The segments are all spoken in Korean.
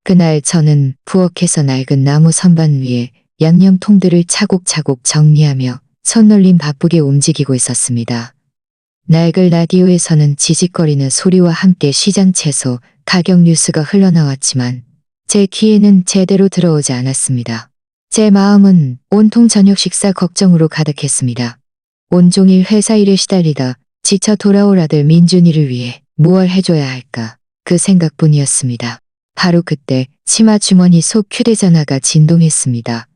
그날 저는 부엌에서 낡은 나무 선반 위에 양념통들을 차곡차곡 정리하며 손놀림 바쁘게 움직이고 있었습니다. 낡은 라디오에서는 지직거리는 소리와 함께 시장 채소, 가격 뉴스가 흘러나왔지만 제 귀에는 제대로 들어오지 않았습니다. 제 마음은 온통 저녁 식사 걱정으로 가득했습니다. 온종일 회사 일에 시달리다 지쳐 돌아올 아들 민준이를 위해 무얼 해줘야 할까 그 생각뿐이었습니다. 바로 그때 치마 주머니 속 휴대전화가 진동했습니다.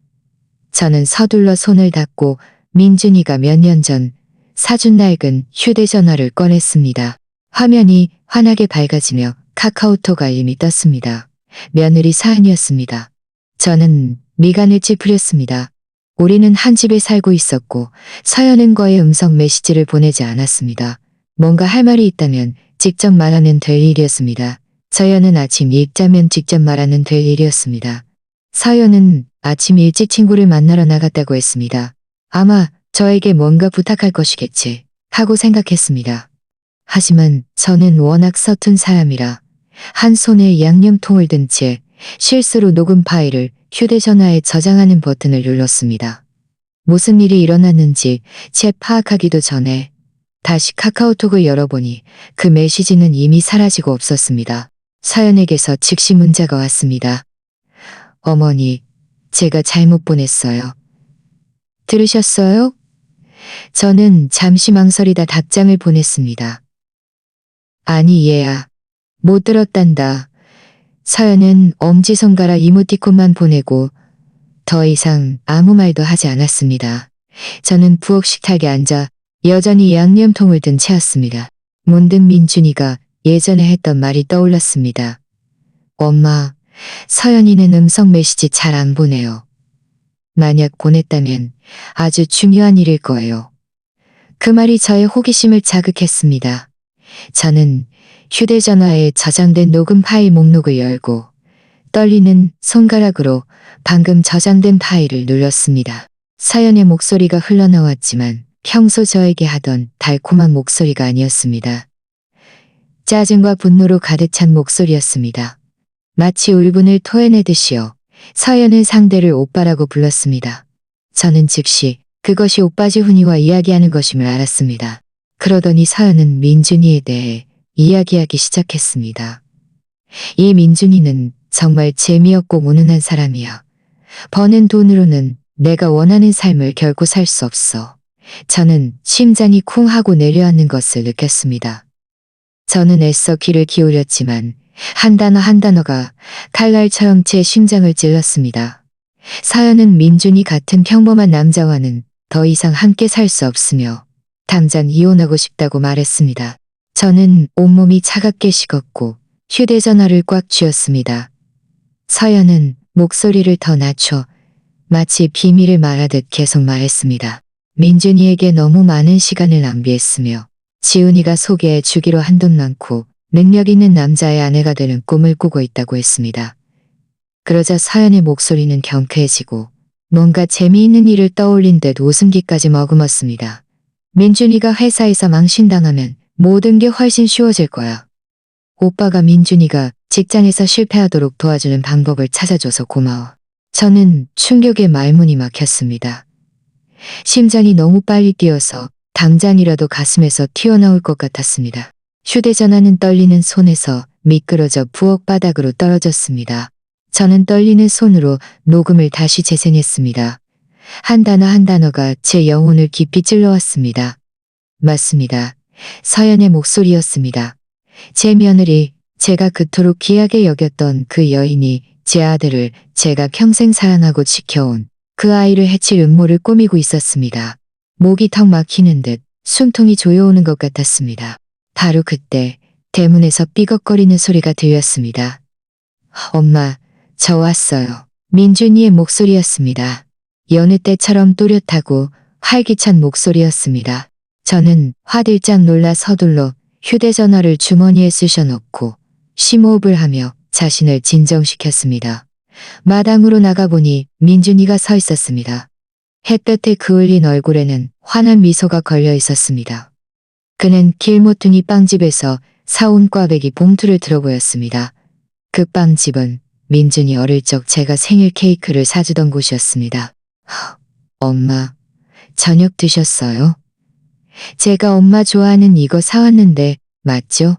저는 서둘러 손을 닦고 민준이가 몇 년 전 사준 낡은 휴대전화를 꺼냈습니다. 화면이 환하게 밝아지며 카카오톡 알림이 떴습니다. 며느리 사연이었습니다. 저는 미간을 찌푸렸습니다. 우리는 한 집에 살고 있었고 서연은 거의 음성 메시지를 보내지 않았습니다. 뭔가 할 말이 있다면 직접 말하면 될 일이었습니다. 서연은 아침 읽자면 직접 말하는 될 일이었습니다. 서연은 아침 일찍 친구를 만나러 나갔다고 했습니다. 아마 저에게 뭔가 부탁할 것이겠지 하고 생각했습니다. 하지만 저는 워낙 서툰 사람이라 한 손에 양념통을 든 채 실수로 녹음 파일을 휴대전화에 저장하는 버튼을 눌렀습니다. 무슨 일이 일어났는지 채 파악하기도 전에 다시 카카오톡을 열어보니 그 메시지는 이미 사라지고 없었습니다. 서연에게서 즉시 문자가 왔습니다. 어머니, 제가 잘못 보냈어요. 들으셨어요? 저는 잠시 망설이다 답장을 보냈습니다. 아니 얘야, 못 들었단다. 서연은 엄지손가락 이모티콘만 보내고 더 이상 아무 말도 하지 않았습니다. 저는 부엌 식탁에 앉아 여전히 양념통을 든 채였습니다. 문득 민준이가 예전에 했던 말이 떠올랐습니다. 엄마, 서연이는 음성 메시지 잘 안 보내요. 만약 보냈다면 아주 중요한 일일 거예요. 그 말이 저의 호기심을 자극했습니다. 저는 휴대전화에 저장된 녹음 파일 목록을 열고 떨리는 손가락으로 방금 저장된 파일을 눌렀습니다. 서연의 목소리가 흘러나왔지만 평소 저에게 하던 달콤한 목소리가 아니었습니다. 짜증과 분노로 가득 찬 목소리였습니다. 마치 울분을 토해내듯이요. 서연은 상대를 오빠라고 불렀습니다. 저는 즉시 그것이 오빠지 훈이와 이야기하는 것임을 알았습니다. 그러더니 서연은 민준이에 대해 이야기하기 시작했습니다. 이 민준이는 정말 재미없고 무능한 사람이야. 버는 돈으로는 내가 원하는 삶을 결코 살 수 없어. 저는 심장이 쿵 하고 내려앉는 것을 느꼈습니다. 저는 애써 귀를 기울였지만 한 단어 한 단어가 칼날처럼 제 심장을 찔렀습니다. 서연은 민준이 같은 평범한 남자와는 더 이상 함께 살 수 없으며 당장 이혼하고 싶다고 말했습니다. 저는 온몸이 차갑게 식었고 휴대전화를 꽉 쥐었습니다. 서연은 목소리를 더 낮춰 마치 비밀을 말하듯 계속 말했습니다. 민준이에게 너무 많은 시간을 낭비했으며 지훈이가 소개해 주기로 한 돈 많고 능력 있는 남자의 아내가 되는 꿈을 꾸고 있다고 했습니다. 그러자 서연의 목소리는 경쾌해지고 뭔가 재미있는 일을 떠올린 듯 웃음기까지 머금었습니다. 민준이가 회사에서 망신당하면 모든 게 훨씬 쉬워질 거야. 오빠가 민준이가 직장에서 실패하도록 도와주는 방법을 찾아줘서 고마워. 저는 충격에 말문이 막혔습니다. 심장이 너무 빨리 뛰어서 당장이라도 가슴에서 튀어나올 것 같았습니다. 휴대전화는 떨리는 손에서 미끄러져 부엌 바닥으로 떨어졌습니다. 저는 떨리는 손으로 녹음을 다시 재생했습니다. 한 단어 한 단어가 제 영혼을 깊이 찔러왔습니다. 맞습니다. 서연의 목소리였습니다. 제 며느리, 제가 그토록 귀하게 여겼던 그 여인이 제 아들을 제가 평생 사랑하고 지켜온 그 아이를 해칠 음모를 꾸미고 있었습니다. 목이 턱 막히는 듯 숨통이 조여오는 것 같았습니다. 바로 그때 대문에서 삐걱거리는 소리가 들렸습니다. 엄마, 저 왔어요. 민준이의 목소리였습니다. 여느 때처럼 또렷하고 활기찬 목소리였습니다. 저는 화들짝 놀라 서둘러 휴대전화를 주머니에 쑤셔넣고 심호흡을 하며 자신을 진정시켰습니다. 마당으로 나가보니 민준이가 서 있었습니다. 햇볕에 그을린 얼굴에는 환한 미소가 걸려 있었습니다. 그는 길모퉁이 빵집에서 사온 꽈배기 봉투를 들어 보였습니다. 그 빵집은 민준이 어릴 적 제가 생일 케이크를 사주던 곳이었습니다. 엄마, 저녁 드셨어요? 제가 엄마 좋아하는 이거 사왔는데 맞죠?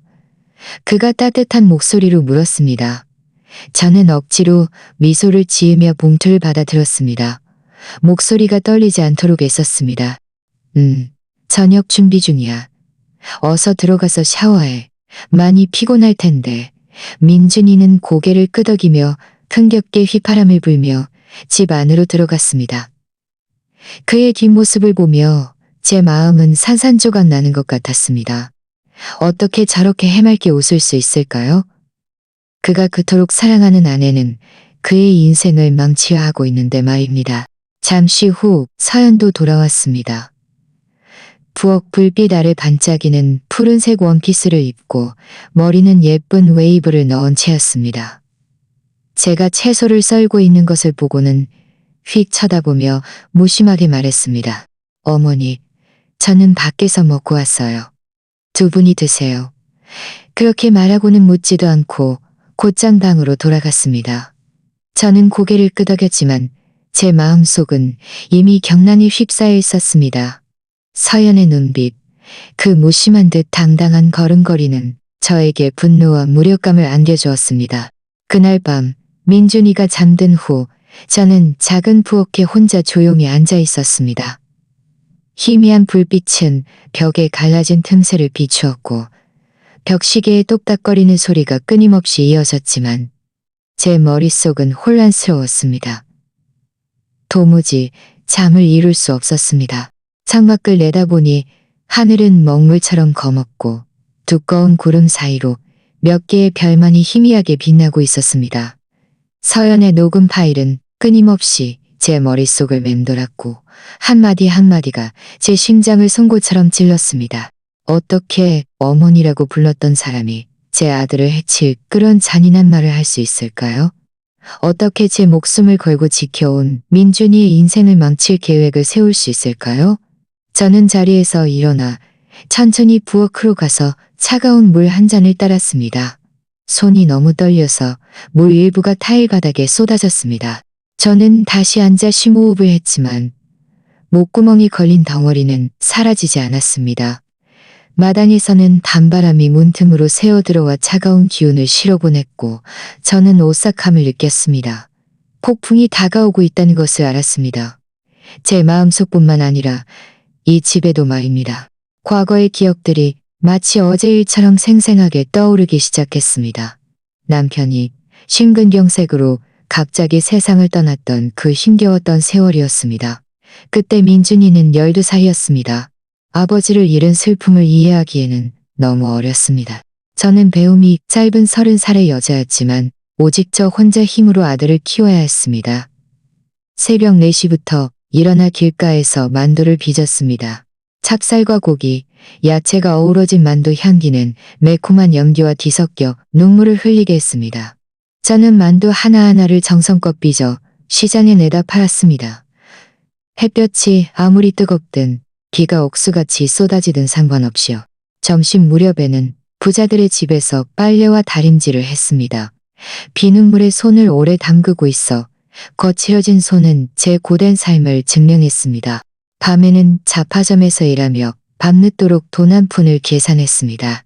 그가 따뜻한 목소리로 물었습니다. 저는 억지로 미소를 지으며 봉투를 받아들었습니다. 목소리가 떨리지 않도록 애썼습니다. 저녁 준비 중이야. 어서 들어가서 샤워해. 많이 피곤할 텐데. 민준이는 고개를 끄덕이며 흥겹게 휘파람을 불며 집 안으로 들어갔습니다. 그의 뒷모습을 보며 제 마음은 산산조각 나는 것 같았습니다. 어떻게 저렇게 해맑게 웃을 수 있을까요? 그가 그토록 사랑하는 아내는 그의 인생을 망치하고 있는데 말입니다. 잠시 후 서연도 돌아왔습니다. 부엌 불빛 아래 반짝이는 푸른색 원피스를 입고 머리는 예쁜 웨이브를 넣은 채였습니다. 제가 채소를 썰고 있는 것을 보고는 휙 쳐다보며 무심하게 말했습니다. 어머니, 저는 밖에서 먹고 왔어요. 두 분이 드세요. 그렇게 말하고는 묻지도 않고 곧장 방으로 돌아갔습니다. 저는 고개를 끄덕였지만 제 마음속은 이미 경란이 휩싸여 있었습니다. 서연의 눈빛, 그 무심한 듯 당당한 걸음걸이는 저에게 분노와 무력감을 안겨주었습니다. 그날 밤 민준이가 잠든 후 저는 작은 부엌에 혼자 조용히 앉아 있었습니다. 희미한 불빛은 벽에 갈라진 틈새를 비추었고 벽시계의 똑딱거리는 소리가 끊임없이 이어졌지만 제 머릿속은 혼란스러웠습니다. 도무지 잠을 이룰 수 없었습니다. 창밖을 내다보니 하늘은 먹물처럼 검었고 두꺼운 구름 사이로 몇 개의 별만이 희미하게 빛나고 있었습니다. 서연의 녹음 파일은 끊임없이 제 머릿속을 맴돌았고 한마디 한마디가 제 심장을 송곳처럼 찔렀습니다. 어떻게 어머니라고 불렀던 사람이 제 아들을 해칠 그런 잔인한 말을 할 수 있을까요? 어떻게 제 목숨을 걸고 지켜온 민준이의 인생을 망칠 계획을 세울 수 있을까요? 저는 자리에서 일어나 천천히 부엌으로 가서 차가운 물 한 잔을 따랐습니다. 손이 너무 떨려서 물 일부가 타일 바닥에 쏟아졌습니다. 저는 다시 앉아 심호흡을 했지만 목구멍이 걸린 덩어리는 사라지지 않았습니다. 마당에서는 단바람이 문틈으로 새어들어와 차가운 기운을 실어보냈고 저는 오싹함을 느꼈습니다. 폭풍이 다가오고 있다는 것을 알았습니다. 제 마음속뿐만 아니라 이 집에도 말입니다. 과거의 기억들이 마치 어제 일처럼 생생하게 떠오르기 시작했습니다. 남편이 심근경색으로 갑자기 세상을 떠났던 그 힘겨웠던 세월이었습니다. 그때 민준이는 12살이었습니다. 아버지를 잃은 슬픔을 이해하기에는 너무 어렸습니다. 저는 배움이 짧은 30살의 여자였지만 오직 저 혼자 힘으로 아들을 키워야 했습니다. 새벽 4시부터 일어나 길가에서 만두를 빚었습니다. 찹쌀과 고기, 야채가 어우러진 만두 향기는 매콤한 연기와 뒤섞여 눈물을 흘리게 했습니다. 저는 만두 하나하나를 정성껏 빚어 시장에 내다 팔았습니다. 햇볕이 아무리 뜨겁든 비가 옥수같이 쏟아지든 상관없이요. 점심 무렵에는 부자들의 집에서 빨래와 다림질을 했습니다. 비눗물에 손을 오래 담그고 있어 거칠어진 손은 제 고된 삶을 증명했습니다. 밤에는 잡화점에서 일하며 밤늦도록 돈 한 푼을 계산했습니다.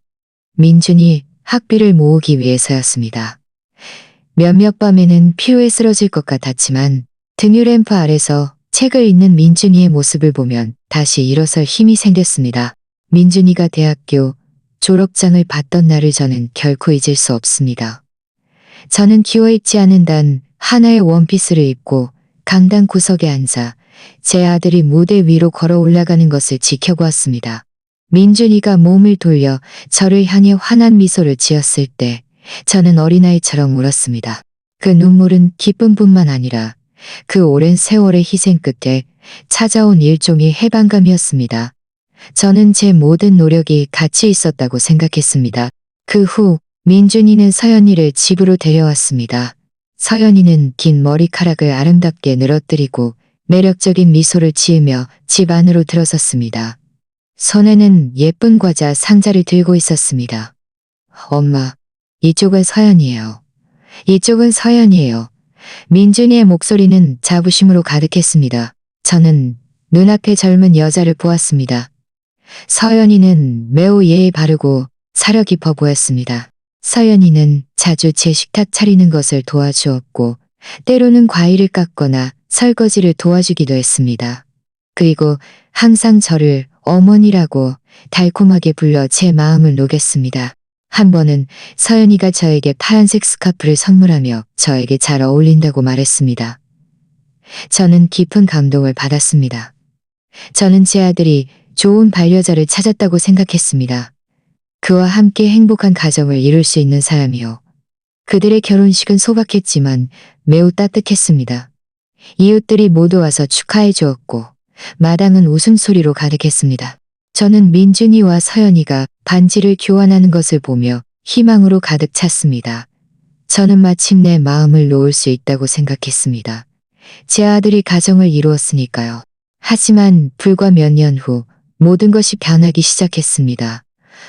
민준이 학비를 모으기 위해서였습니다. 몇몇 밤에는 피로에 쓰러질 것 같았지만 등유램프 아래서 책을 읽는 민준이의 모습을 보면 다시 일어설 힘이 생겼습니다. 민준이가 대학교 졸업장을 받던 날을 저는 결코 잊을 수 없습니다. 저는 기워 입지 않은 단 하나의 원피스를 입고 강당 구석에 앉아 제 아들이 무대 위로 걸어 올라가는 것을 지켜보았습니다. 민준이가 몸을 돌려 저를 향해 환한 미소를 지었을 때 저는 어린아이처럼 울었습니다. 그 눈물은 기쁨뿐만 아니라 그 오랜 세월의 희생 끝에 찾아온 일종의 해방감이었습니다. 저는 제 모든 노력이 가치 있었다고 생각했습니다. 그 후 민준이는 서연이를 집으로 데려왔습니다. 서연이는 긴 머리카락을 아름답게 늘어뜨리고 매력적인 미소를 지으며 집 안으로 들어섰습니다. 손에는 예쁜 과자 상자를 들고 있었습니다. 엄마, 이쪽은 서연이에요. 이쪽은 서연이에요. 민준이의 목소리는 자부심으로 가득했습니다. 저는 눈앞에 젊은 여자를 보았습니다. 서연이는 매우 예의 바르고 사려 깊어 보였습니다. 서연이는 자주 제 식탁 차리는 것을 도와주었고 때로는 과일을 깎거나 설거지를 도와주기도 했습니다. 그리고 항상 저를 어머니라고 달콤하게 불러 제 마음을 녹였습니다. 한 번은 서연이가 저에게 파란색 스카프를 선물하며 저에게 잘 어울린다고 말했습니다. 저는 깊은 감동을 받았습니다. 저는 제 아들이 좋은 반려자를 찾았다고 생각했습니다. 그와 함께 행복한 가정을 이룰 수 있는 사람이요. 그들의 결혼식은 소박했지만 매우 따뜻했습니다. 이웃들이 모두 와서 축하해 주었고 마당은 웃음소리로 가득했습니다. 저는 민준이와 서연이가 반지를 교환하는 것을 보며 희망으로 가득 찼습니다. 저는 마침내 마음을 놓을 수 있다고 생각했습니다. 제 아들이 가정을 이루었으니까요. 하지만 불과 몇 년 후 모든 것이 변하기 시작했습니다.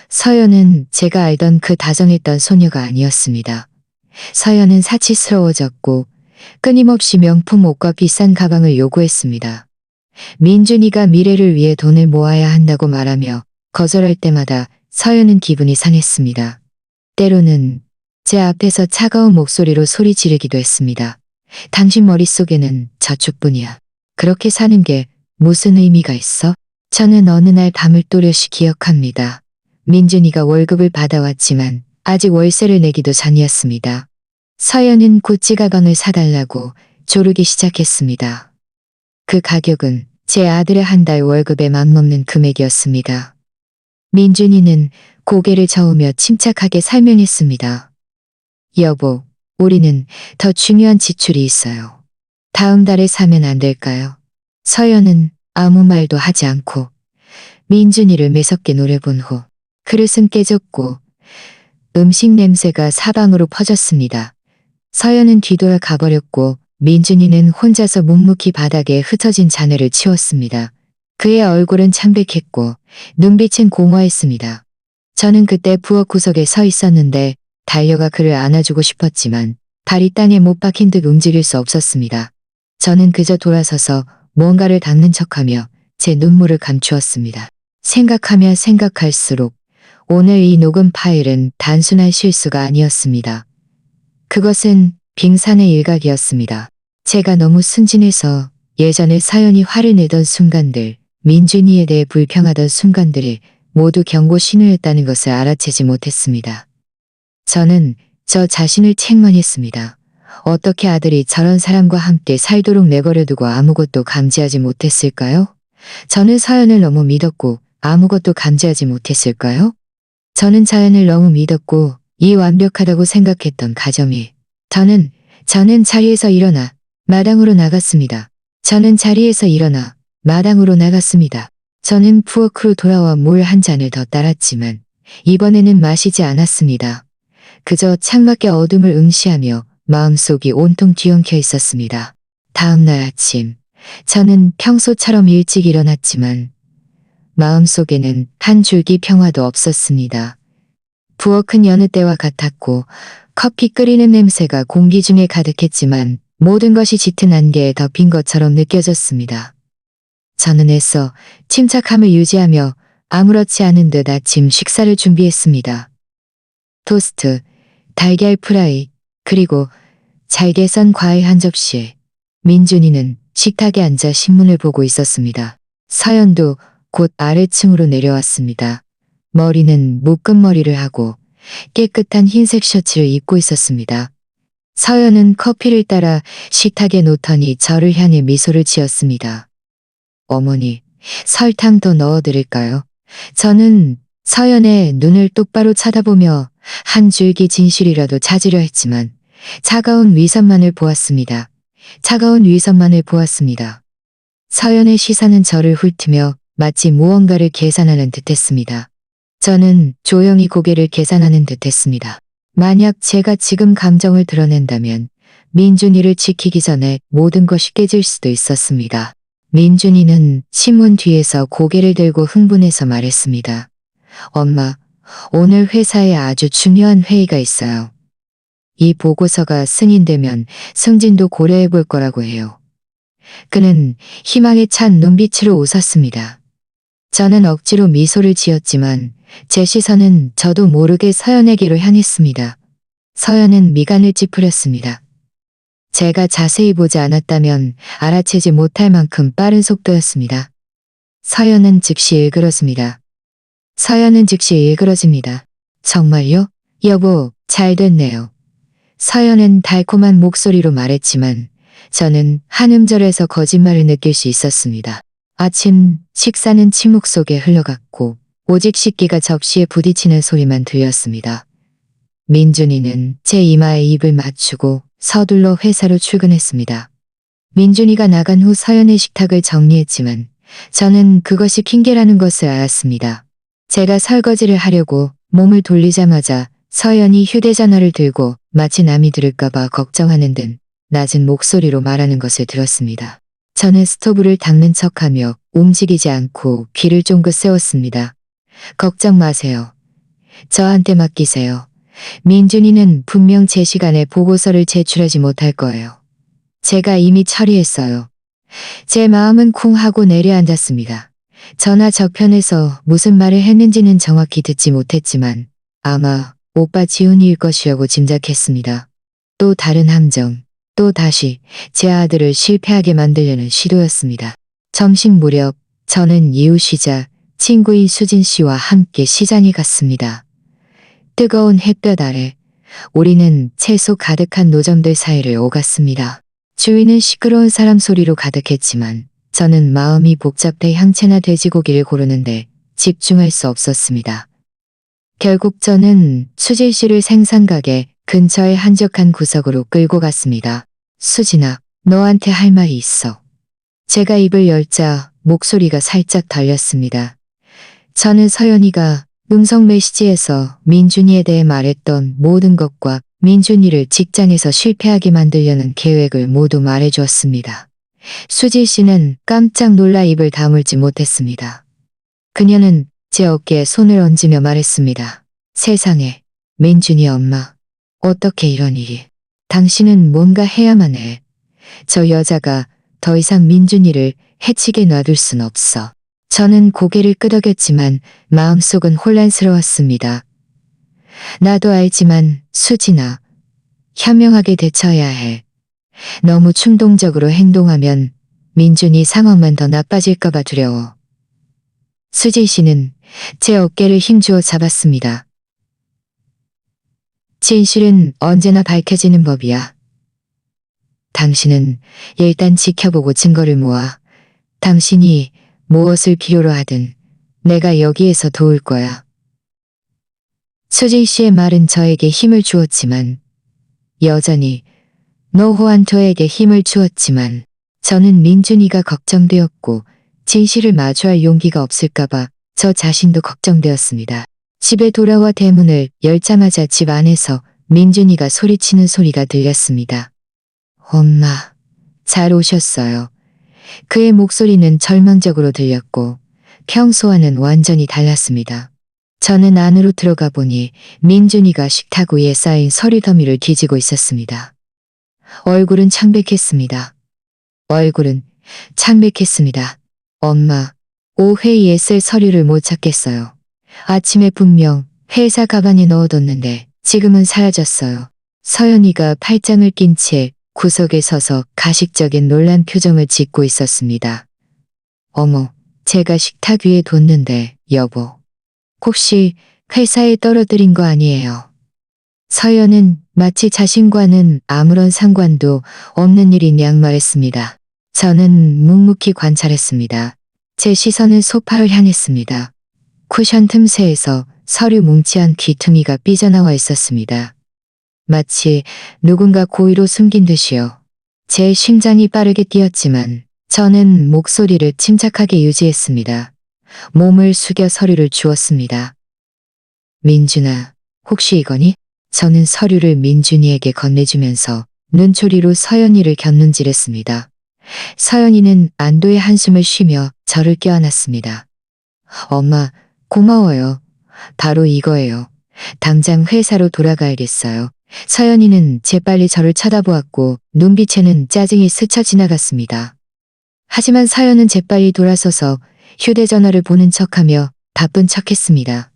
서연은 제가 알던 그 다정했던 소녀가 아니었습니다. 서연은 사치스러워졌고 끊임없이 명품 옷과 비싼 가방을 요구했습니다. 민준이가 미래를 위해 돈을 모아야 한다고 말하며 거절할 때마다 서연은 기분이 상했습니다. 때로는 제 앞에서 차가운 목소리로 소리 지르기도 했습니다. 당신 머릿속에는 저축뿐이야. 그렇게 사는 게 무슨 의미가 있어? 저는 어느 날 밤을 또렷이 기억합니다. 민준이가 월급을 받아왔지만 아직 월세를 내기도 전이었습니다. 서연은 구찌 가방을 사달라고 조르기 시작했습니다. 그 가격은 제 아들의 한 달 월급에 맞먹는 금액이었습니다. 민준이는 고개를 저으며 침착하게 설명했습니다. 여보, 우리는 더 중요한 지출이 있어요. 다음 달에 사면 안 될까요? 서연은 아무 말도 하지 않고 민준이를 매섭게 노려본 후 그릇은 깨졌고 음식 냄새가 사방으로 퍼졌습니다. 서연은 뒤돌아 가버렸고 민준이는 혼자서 묵묵히 바닥에 흩어진 잔해를 치웠습니다. 그의 얼굴은 창백했고 눈빛은 공허했습니다. 저는 그때 부엌 구석에 서 있었는데 달려가 그를 안아주고 싶었지만 발이 땅에 못 박힌 듯 움직일 수 없었습니다. 저는 그저 돌아서서 뭔가를 닦는 척하며 제 눈물을 감추었습니다. 생각하면 생각할수록 오늘 이 녹음 파일은 단순한 실수가 아니었습니다. 그것은 빙산의 일각이었습니다. 제가 너무 순진해서 예전에 서연이 화를 내던 순간들, 민준이에 대해 불평하던 순간들이 모두 경고 신호였다는 것을 알아채지 못했습니다. 저는 저 자신을 책망했습니다. 어떻게 아들이 저런 사람과 함께 살도록 내버려두고 아무것도 감지하지 못했을까요? 저는 서연을 너무 믿었고 아무것도 감지하지 못했을까요? 저는 자연을 너무 믿었고 이 완벽하다고 생각했던 가정이 저는 자리에서 일어나 마당으로 나갔습니다. 저는 자리에서 일어나 마당으로 나갔습니다. 저는 부엌으로 돌아와 물 한 잔을 더 따랐지만 이번에는 마시지 않았습니다. 그저 창밖의 어둠을 응시하며 마음속이 온통 뒤엉켜 있었습니다. 다음 날 아침 저는 평소처럼 일찍 일어났지만 마음속에는 한 줄기 평화도 없었습니다. 부엌은 여느 때와 같았고 커피 끓이는 냄새가 공기 중에 가득했지만 모든 것이 짙은 안개에 덮인 것처럼 느껴졌습니다. 저는 애써 침착함을 유지하며 아무렇지 않은 듯 아침 식사를 준비했습니다. 토스트, 달걀 프라이, 그리고 잘게 썬 과일 한 접시에 민준이는 식탁에 앉아 신문을 보고 있었습니다. 서연도 곧 아래층으로 내려왔습니다. 머리는 묶은 머리를 하고 깨끗한 흰색 셔츠를 입고 있었습니다. 서연은 커피를 따라 식탁에 놓더니 저를 향해 미소를 지었습니다. 어머니, 설탕 더 넣어드릴까요? 저는 서연의 눈을 똑바로 쳐다보며 한 줄기 진실이라도 찾으려 했지만 차가운 위선만을 보았습니다. 차가운 위선만을 보았습니다. 서연의 시선은 저를 훑으며 마치 무언가를 계산하는 듯했습니다. 저는 조용히 고개를 계산하는 듯했습니다. 만약 제가 지금 감정을 드러낸다면 민준이를 지키기 전에 모든 것이 깨질 수도 있었습니다. 민준이는 신문 뒤에서 고개를 들고 흥분해서 말했습니다. 엄마, 오늘 회사에 아주 중요한 회의가 있어요. 이 보고서가 승인되면 승진도 고려해 볼 거라고 해요. 그는 희망에 찬 눈빛으로 웃었습니다. 저는 억지로 미소를 지었지만 제 시선은 저도 모르게 서연에게로 향했습니다. 서연은 미간을 찌푸렸습니다. 제가 자세히 보지 않았다면 알아채지 못할 만큼 빠른 속도였습니다. 서연은 즉시 일그러집니다. 서연은 즉시 일그러집니다. 정말요? 여보, 잘 됐네요. 서연은 달콤한 목소리로 말했지만 저는 한 음절에서 거짓말을 느낄 수 있었습니다. 아침 식사는 침묵 속에 흘러갔고 오직 식기가 접시에 부딪히는 소리만 들렸습니다. 민준이는 제 이마에 입을 맞추고 서둘러 회사로 출근했습니다. 민준이가 나간 후 서연의 식탁을 정리했지만 저는 그것이 핑계라는 것을 알았습니다. 제가 설거지를 하려고 몸을 돌리자마자 서연이 휴대전화를 들고 마치 남이 들을까봐 걱정하는 듯 낮은 목소리로 말하는 것을 들었습니다. 저는 스토브를 닦는 척하며 움직이지 않고 귀를 쫑긋 세웠습니다. 걱정 마세요. 저한테 맡기세요. 민준이는 분명 제 시간에 보고서를 제출하지 못할 거예요. 제가 이미 처리했어요. 제 마음은 쿵 하고 내려앉았습니다. 전화 저편에서 무슨 말을 했는지는 정확히 듣지 못했지만 아마 오빠 지훈이일 것이라고 짐작했습니다. 또 다른 함정, 또 다시 제 아들을 실패하게 만들려는 시도였습니다. 점심 무렵 저는 이웃이자 친구인 수진 씨와 함께 시장에 갔습니다. 뜨거운 햇볕 아래 우리는 채소 가득한 노점들 사이를 오갔습니다. 주위는 시끄러운 사람 소리로 가득했지만 저는 마음이 복잡해 향채나 돼지고기를 고르는데 집중할 수 없었습니다. 결국 저는 수진 씨를 생산가게 근처의 한적한 구석으로 끌고 갔습니다. 수진아, 너한테 할 말이 있어. 제가 입을 열자 목소리가 살짝 떨렸습니다. 저는 서연이가 음성 메시지에서 민준이에 대해 말했던 모든 것과 민준이를 직장에서 실패하게 만들려는 계획을 모두 말해주었습니다. 수지 씨는 깜짝 놀라 입을 다물지 못했습니다. 그녀는 제 어깨에 손을 얹으며 말했습니다. 세상에, 민준이 엄마, 어떻게 이런 일이. 당신은 뭔가 해야만 해. 저 여자가 더 이상 민준이를 해치게 놔둘 순 없어. 저는 고개를 끄덕였지만 마음속은 혼란스러웠습니다. 나도 알지만 수진아, 현명하게 대처해야 해. 너무 충동적으로 행동하면 민준이 상황만 더 나빠질까봐 두려워. 수지 씨는 제 어깨를 힘주어 잡았습니다. 진실은 언제나 밝혀지는 법이야. 당신은 일단 지켜보고 증거를 모아. 당신이 무엇을 필요로 하든 내가 여기에서 도울 거야. 수진 씨의 말은 저에게 힘을 주었지만 여전히 노호안토에게 힘을 주었지만 저는 민준이가 걱정되었고 진실을 마주할 용기가 없을까봐 저 자신도 걱정되었습니다. 집에 돌아와 대문을 열자마자 집 안에서 민준이가 소리치는 소리가 들렸습니다. 엄마, 잘 오셨어요. 그의 목소리는 절망적으로 들렸고 평소와는 완전히 달랐습니다. 저는 안으로 들어가 보니 민준이가 식탁 위에 쌓인 서류 더미를 뒤지고 있었습니다. 얼굴은 창백했습니다. 엄마, 오후 회의에 쓸 서류를 못 찾겠어요. 아침에 분명 회사 가방에 넣어뒀는데 지금은 사라졌어요. 서연이가 팔짱을 낀 채 구석에 서서 가식적인 놀란 표정을 짓고 있었습니다. 어머, 제가 식탁 위에 뒀는데 여보. 혹시 회사에 떨어뜨린 거 아니에요? 서연은 마치 자신과는 아무런 상관도 없는 일인 양 말했습니다. 저는 묵묵히 관찰했습니다. 제 시선은 소파를 향했습니다. 쿠션 틈새에서 서류 뭉치한 귀퉁이가 삐져나와 있었습니다. 마치 누군가 고의로 숨긴 듯이요. 제 심장이 빠르게 뛰었지만 저는 목소리를 침착하게 유지했습니다. 몸을 숙여 서류를 주었습니다. 민준아, 혹시 이거니? 저는 서류를 민준이에게 건네주면서 눈초리로 서연이를 곁눈질했습니다. 서연이는 안도의 한숨을 쉬며 저를 껴안았습니다. 엄마, 고마워요. 바로 이거예요. 당장 회사로 돌아가야겠어요. 서연이는 재빨리 저를 쳐다보았고 눈빛에는 짜증이 스쳐 지나갔습니다. 하지만 서연은 재빨리 돌아서서 휴대전화를 보는 척하며 바쁜 척했습니다.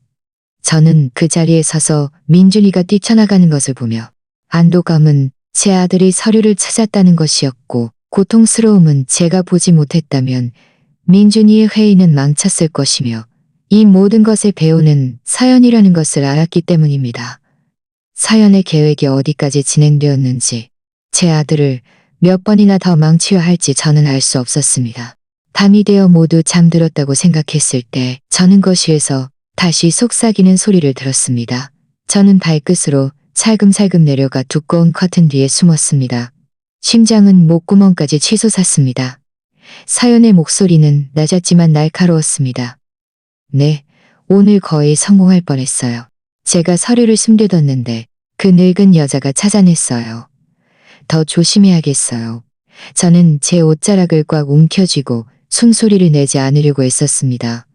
저는 그 자리에 서서 민준이가 뛰쳐나가는 것을 보며 안도감은 제 아들이 서류를 찾았다는 것이었고 고통스러움은 제가 보지 못했다면 민준이의 회의는 망쳤을 것이며 이 모든 것의 배우는 서연이라는 것을 알았기 때문입니다. 서연의 계획이 어디까지 진행되었는지 제 아들을 몇 번이나 더 망치려 할지 저는 알 수 없었습니다. 밤이 되어 모두 잠들었다고 생각했을 때 저는 거실에서 다시 속삭이는 소리를 들었습니다. 저는 발끝으로 살금살금 내려가 두꺼운 커튼 뒤에 숨었습니다. 심장은 목구멍까지 치솟았습니다. 서연의 목소리는 낮았지만 날카로웠습니다. 네, 오늘 거의 성공할 뻔했어요. 제가 서류를 숨겨뒀는데 그 늙은 여자가 찾아냈어요. 더 조심해야겠어요. 저는 제 옷자락을 꽉 움켜쥐고 숨소리를 내지 않으려고 애썼습니다.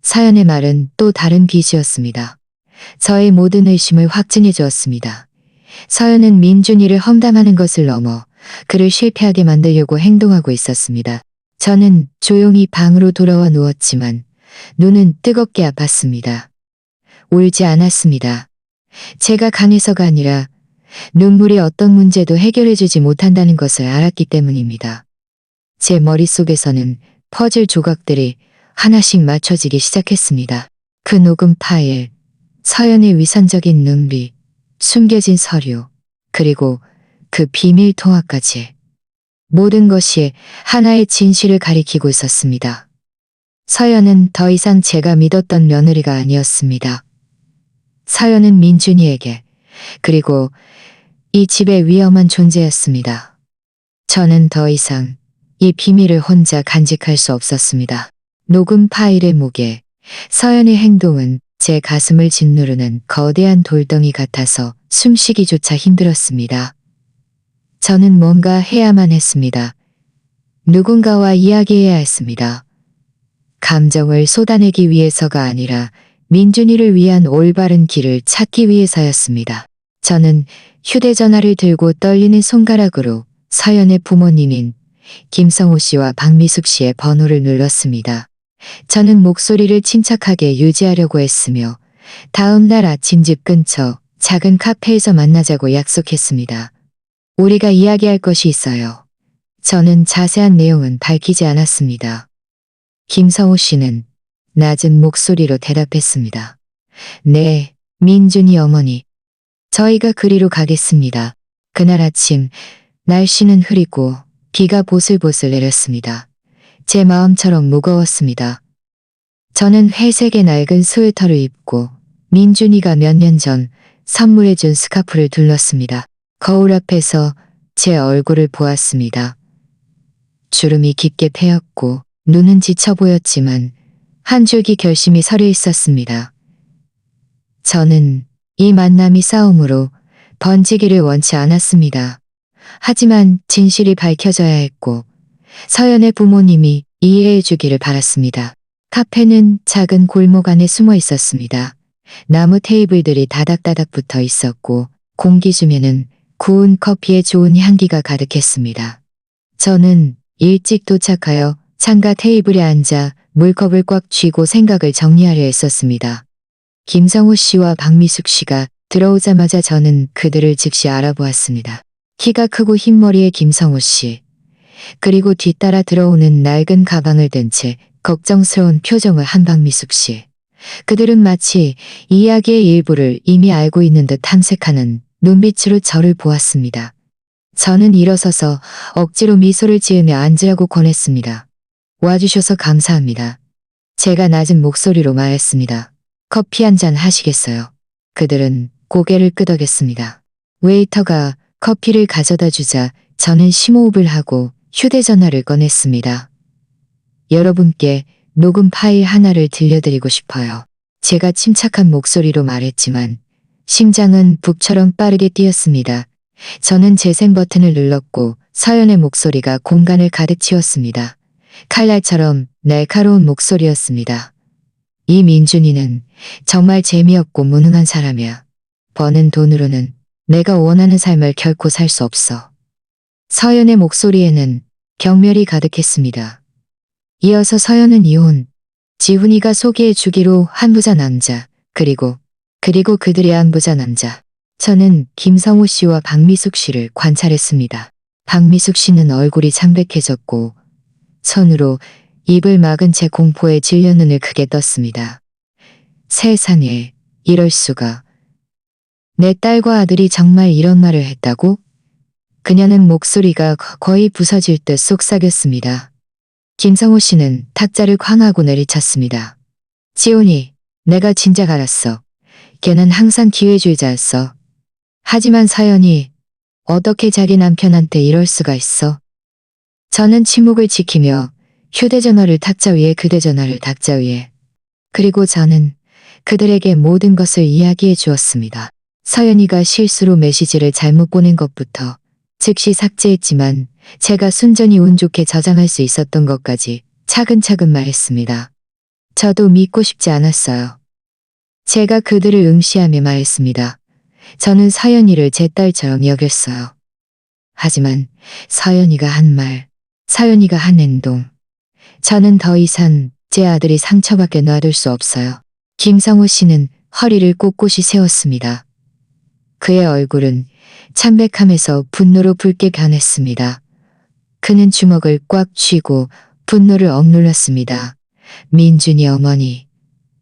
서연의 말은 또 다른 빛이었습니다. 저의 모든 의심을 확증해 주었습니다. 서연은 민준이를 험담하는 것을 넘어 그를 실패하게 만들려고 행동하고 있었습니다. 저는 조용히 방으로 돌아와 누웠지만 눈은 뜨겁게 아팠습니다. 울지 않았습니다. 제가 강해서가 아니라 눈물이 어떤 문제도 해결해주지 못한다는 것을 알았기 때문입니다. 제 머릿속에서는 퍼즐 조각들이 하나씩 맞춰지기 시작했습니다. 그 녹음 파일, 서연의 위선적인 눈빛, 숨겨진 서류, 그리고 그 비밀 통화까지. 모든 것이 하나의 진실을 가리키고 있었습니다. 서연은 더 이상 제가 믿었던 며느리가 아니었습니다. 서연은 민준이에게, 그리고 이 집의 위험한 존재였습니다. 저는 더 이상 이 비밀을 혼자 간직할 수 없었습니다. 녹음 파일의 무게, 서연의 행동은 제 가슴을 짓누르는 거대한 돌덩이 같아서 숨쉬기조차 힘들었습니다. 저는 뭔가 해야만 했습니다. 누군가와 이야기해야 했습니다. 감정을 쏟아내기 위해서가 아니라 민준이를 위한 올바른 길을 찾기 위해서였습니다. 저는 휴대전화를 들고 떨리는 손가락으로 서연의 부모님인 김성호 씨와 박미숙 씨의 번호를 눌렀습니다. 저는 목소리를 침착하게 유지하려고 했으며 다음 날 아침 집 근처 작은 카페에서 만나자고 약속했습니다. 우리가 이야기할 것이 있어요. 저는 자세한 내용은 밝히지 않았습니다. 김성호 씨는 낮은 목소리로 대답했습니다. 네, 민준이 어머니. 저희가 그리로 가겠습니다. 그날 아침 날씨는 흐리고 비가 보슬보슬 내렸습니다. 제 마음처럼 무거웠습니다. 저는 회색의 낡은 스웨터를 입고 민준이가 몇 년 전 선물해준 스카프를 둘렀습니다. 거울 앞에서 제 얼굴을 보았습니다. 주름이 깊게 패였고 눈은 지쳐 보였지만 한 줄기 결심이 서려 있었습니다. 저는 이 만남이 싸움으로 번지기를 원치 않았습니다. 하지만 진실이 밝혀져야 했고 서연의 부모님이 이해해 주기를 바랐습니다. 카페는 작은 골목 안에 숨어 있었습니다. 나무 테이블들이 다닥다닥 붙어 있었고 공기 중에는 구운 커피의 좋은 향기가 가득했습니다. 저는 일찍 도착하여 창가 테이블에 앉아 물컵을 꽉 쥐고 생각을 정리하려 했었습니다. 김성호 씨와 박미숙 씨가 들어오자마자 저는 그들을 즉시 알아보았습니다. 키가 크고 흰머리의 김성호 씨, 그리고 뒤따라 들어오는 낡은 가방을 든 채 걱정스러운 표정을 한 박미숙 씨. 그들은 마치 이야기의 일부를 이미 알고 있는 듯 탐색하는 눈빛으로 저를 보았습니다. 저는 일어서서 억지로 미소를 지으며 앉으라고 권했습니다. 와주셔서 감사합니다. 제가 낮은 목소리로 말했습니다. 커피 한 잔 하시겠어요? 그들은 고개를 끄덕였습니다. 웨이터가 커피를 가져다 주자 저는 심호흡을 하고 휴대전화를 꺼냈습니다. 여러분께 녹음 파일 하나를 들려드리고 싶어요. 제가 침착한 목소리로 말했지만 심장은 북처럼 빠르게 뛰었습니다. 저는 재생 버튼을 눌렀고 서연의 목소리가 공간을 가득 채웠습니다. 칼날처럼 날카로운 목소리였습니다. 이 민준이는 정말 재미없고 무능한 사람이야. 버는 돈으로는 내가 원하는 삶을 결코 살 수 없어. 서연의 목소리에는 경멸이 가득했습니다. 이어서 서연은 이혼, 지훈이가 소개해 주기로 한 부자 남자, 그리고 그들의 한 부자 남자. 저는 김성호 씨와 박미숙 씨를 관찰했습니다. 박미숙 씨는 얼굴이 창백해졌고 손으로 입을 막은 채 공포에 질려 눈을 크게 떴습니다. 세상에, 이럴 수가. 내 딸과 아들이 정말 이런 말을 했다고? 그녀는 목소리가 거의 부서질 듯 속삭였습니다. 김성호 씨는 탁자를 쾅 하고 내리쳤습니다. 지훈이, 내가 진작 알았어. 걔는 항상 기회주의자였어. 하지만 서연이 어떻게 자기 남편한테 이럴 수가 있어? 저는 침묵을 지키며 휴대전화를 탁자 위에 휴대전화를 탁자 위에 그리고 저는 그들에게 모든 것을 이야기해 주었습니다. 서연이가 실수로 메시지를 잘못 보낸 것부터 즉시 삭제했지만 제가 순전히 운 좋게 저장할 수 있었던 것까지 차근차근 말했습니다. 저도 믿고 싶지 않았어요. 제가 그들을 응시하며 말했습니다. 저는 서연이를 제 딸처럼 여겼어요. 하지만 서연이가 한 말, 서연이가 한 행동. 저는 더 이상 제 아들이 상처받게 놔둘 수 없어요. 김성호 씨는 허리를 꼿꼿이 세웠습니다. 그의 얼굴은 참백함에서 분노로 붉게 변했습니다. 그는 주먹을 꽉 쥐고 분노를 억눌렀습니다. 민준이 어머니.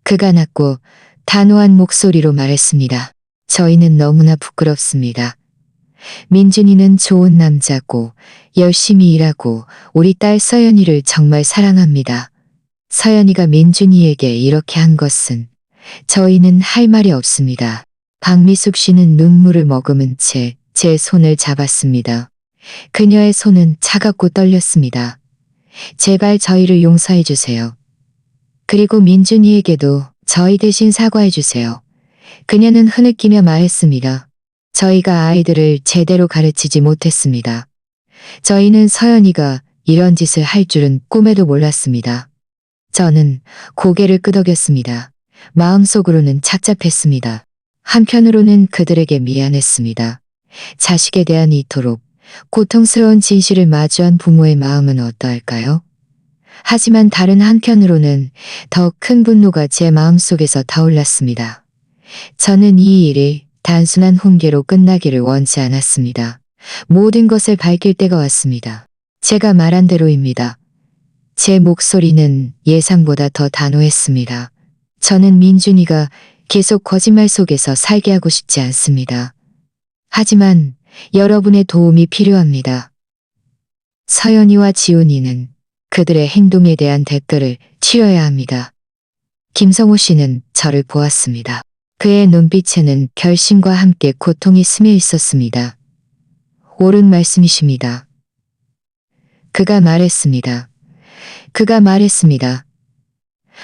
그가 낮고 단호한 목소리로 말했습니다. 저희는 너무나 부끄럽습니다. 민준이는 좋은 남자고 열심히 일하고 우리 딸 서연이를 정말 사랑합니다. 서연이가 민준이에게 이렇게 한 것은 저희는 할 말이 없습니다. 박미숙 씨는 눈물을 머금은 채 제 손을 잡았습니다. 그녀의 손은 차갑고 떨렸습니다. 제발 저희를 용서해 주세요. 그리고 민준이에게도 저희 대신 사과해 주세요. 그녀는 흐느끼며 말했습니다. 저희가 아이들을 제대로 가르치지 못했습니다. 저희는 서연이가 이런 짓을 할 줄은 꿈에도 몰랐습니다. 저는 고개를 끄덕였습니다. 마음속으로는 착잡했습니다. 한편으로는 그들에게 미안했습니다. 자식에 대한 이토록 고통스러운 진실을 마주한 부모의 마음은 어떠할까요? 하지만 다른 한편으로는 더 큰 분노가 제 마음속에서 타올랐습니다. 저는 이 일이 단순한 훈계로 끝나기를 원치 않았습니다. 모든 것을 밝힐 때가 왔습니다. 제가 말한 대로입니다. 제 목소리는 예상보다 더 단호했습니다. 저는 민준이가 계속 거짓말 속에서 살게 하고 싶지 않습니다. 하지만 여러분의 도움이 필요합니다. 서연이와 지훈이는 그들의 행동에 대한 댓글을 치러야 합니다. 김성호 씨는 저를 보았습니다. 그의 눈빛에는 결심과 함께 고통이 스며 있었습니다. 옳은 말씀이십니다. 그가 말했습니다.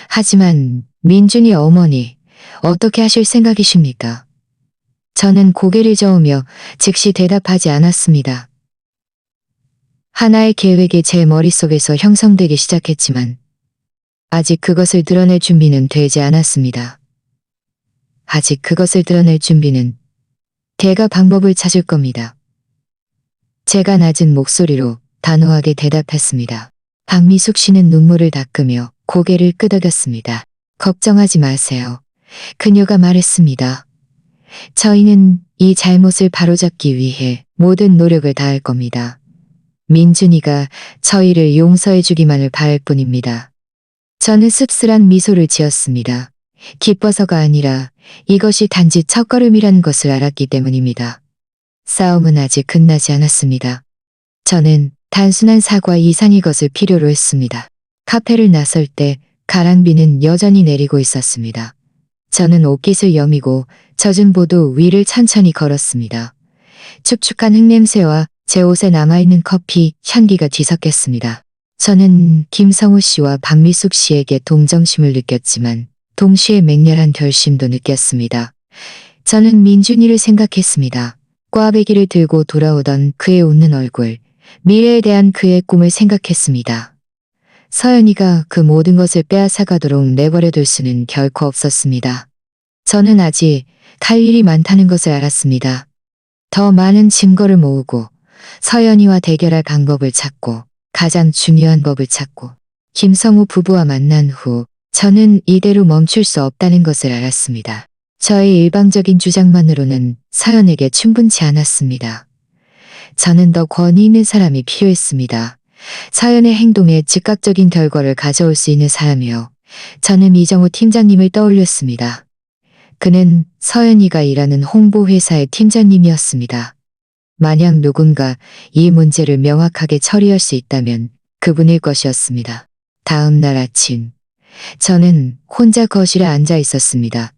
하지만 민준이 어머니, 어떻게 하실 생각이십니까? 저는 고개를 저으며 즉시 대답하지 않았습니다. 하나의 계획이 제 머릿속에서 형성되기 시작했지만 아직 그것을 드러낼 준비는 되지 않았습니다. 걔가 방법을 찾을 겁니다. 제가 낮은 목소리로 단호하게 대답했습니다. 박미숙 씨는 눈물을 닦으며 고개를 끄덕였습니다. 걱정하지 마세요. 그녀가 말했습니다. 저희는 이 잘못을 바로잡기 위해 모든 노력을 다할 겁니다. 민준이가 저희를 용서해 주기만을 바랄 뿐입니다. 저는 씁쓸한 미소를 지었습니다. 기뻐서가 아니라 이것이 단지 첫걸음이라는 것을 알았기 때문입니다. 싸움은 아직 끝나지 않았습니다. 저는 단순한 사과 이상의 것을 필요로 했습니다. 카페를 나설 때 가랑비는 여전히 내리고 있었습니다. 저는 옷깃을 여미고 젖은 보도 위를 천천히 걸었습니다. 축축한 흙냄새와 제 옷에 남아있는 커피 향기가 뒤섞였습니다. 저는 김성호 씨와 박미숙 씨에게 동정심을 느꼈지만 동시에 맹렬한 결심도 느꼈습니다. 저는 민준이를 생각했습니다. 꽈배기를 들고 돌아오던 그의 웃는 얼굴, 미래에 대한 그의 꿈을 생각했습니다. 서연이가 그 모든 것을 빼앗아가도록 내버려둘 수는 결코 없었습니다. 저는 아직 할 일이 많다는 것을 알았습니다. 더 많은 증거를 모으고 서연이와 대결할 방법을 찾고 가장 중요한 법을 찾고 김성우 부부와 만난 후 저는 이대로 멈출 수 없다는 것을 알았습니다. 저의 일방적인 주장만으로는 서연에게 충분치 않았습니다. 저는 더 권위 있는 사람이 필요했습니다. 서연의 행동에 즉각적인 결과를 가져올 수 있는 사람이요. 저는 이정우 팀장님을 떠올렸습니다. 그는 서연이가 일하는 홍보회사의 팀장님이었습니다. 만약 누군가 이 문제를 명확하게 처리할 수 있다면 그분일 것이었습니다. 다음 날 아침, 저는 혼자 거실에 앉아 있었습니다.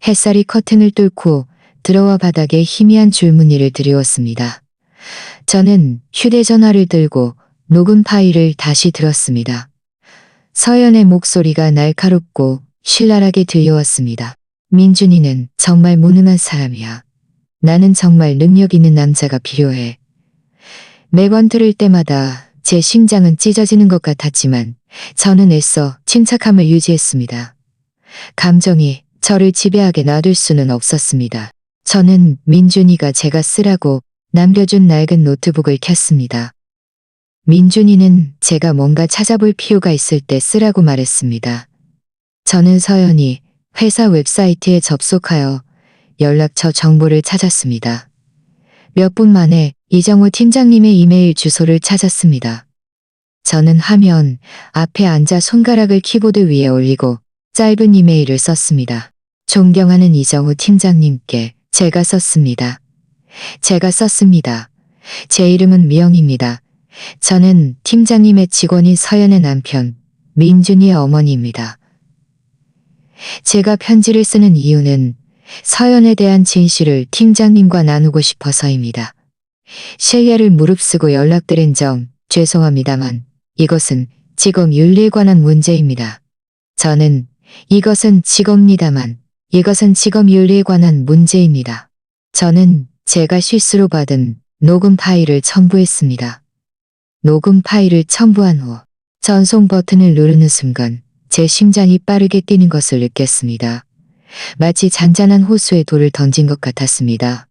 햇살이 커튼을 뚫고 들어와 바닥에 희미한 줄무늬를 드리웠습니다. 저는 휴대전화를 들고 녹음 파일을 다시 들었습니다. 서연의 목소리가 날카롭고 신랄하게 들려왔습니다. 민준이는 정말 무능한 사람이야. 나는 정말 능력 있는 남자가 필요해. 매번 들을 때마다 제 심장은 찢어지는 것 같았지만 저는 애써 침착함을 유지했습니다. 감정이 저를 지배하게 놔둘 수는 없었습니다. 저는 민준이가 제가 쓰라고 남겨준 낡은 노트북을 켰습니다. 민준이는 제가 뭔가 찾아볼 필요가 있을 때 쓰라고 말했습니다. 저는 서연이 회사 웹사이트에 접속하여 연락처 정보를 찾았습니다. 몇 분 만에 이정우 팀장님의 이메일 주소를 찾았습니다. 저는 화면 앞에 앉아 손가락을 키보드 위에 올리고 짧은 이메일을 썼습니다. 존경하는 이정우 팀장님께 제가 썼습니다. 제가 썼습니다. 제 이름은 미영입니다. 저는 팀장님의 직원인 서연의 남편, 민준이의 어머니입니다. 제가 편지를 쓰는 이유는 서연에 대한 진실을 팀장님과 나누고 싶어서입니다. 실례를 무릅쓰고 연락드린 점 죄송합니다만 이것은 직업 윤리에 관한 문제입니다. 저는 이것은 직업 윤리에 관한 문제입니다. 저는 제가 실수로 받은 녹음 파일을 첨부했습니다. 녹음 파일을 첨부한 후 전송 버튼을 누르는 순간 제 심장이 빠르게 뛰는 것을 느꼈습니다. 마치 잔잔한 호수에 돌을 던진 것 같았습니다.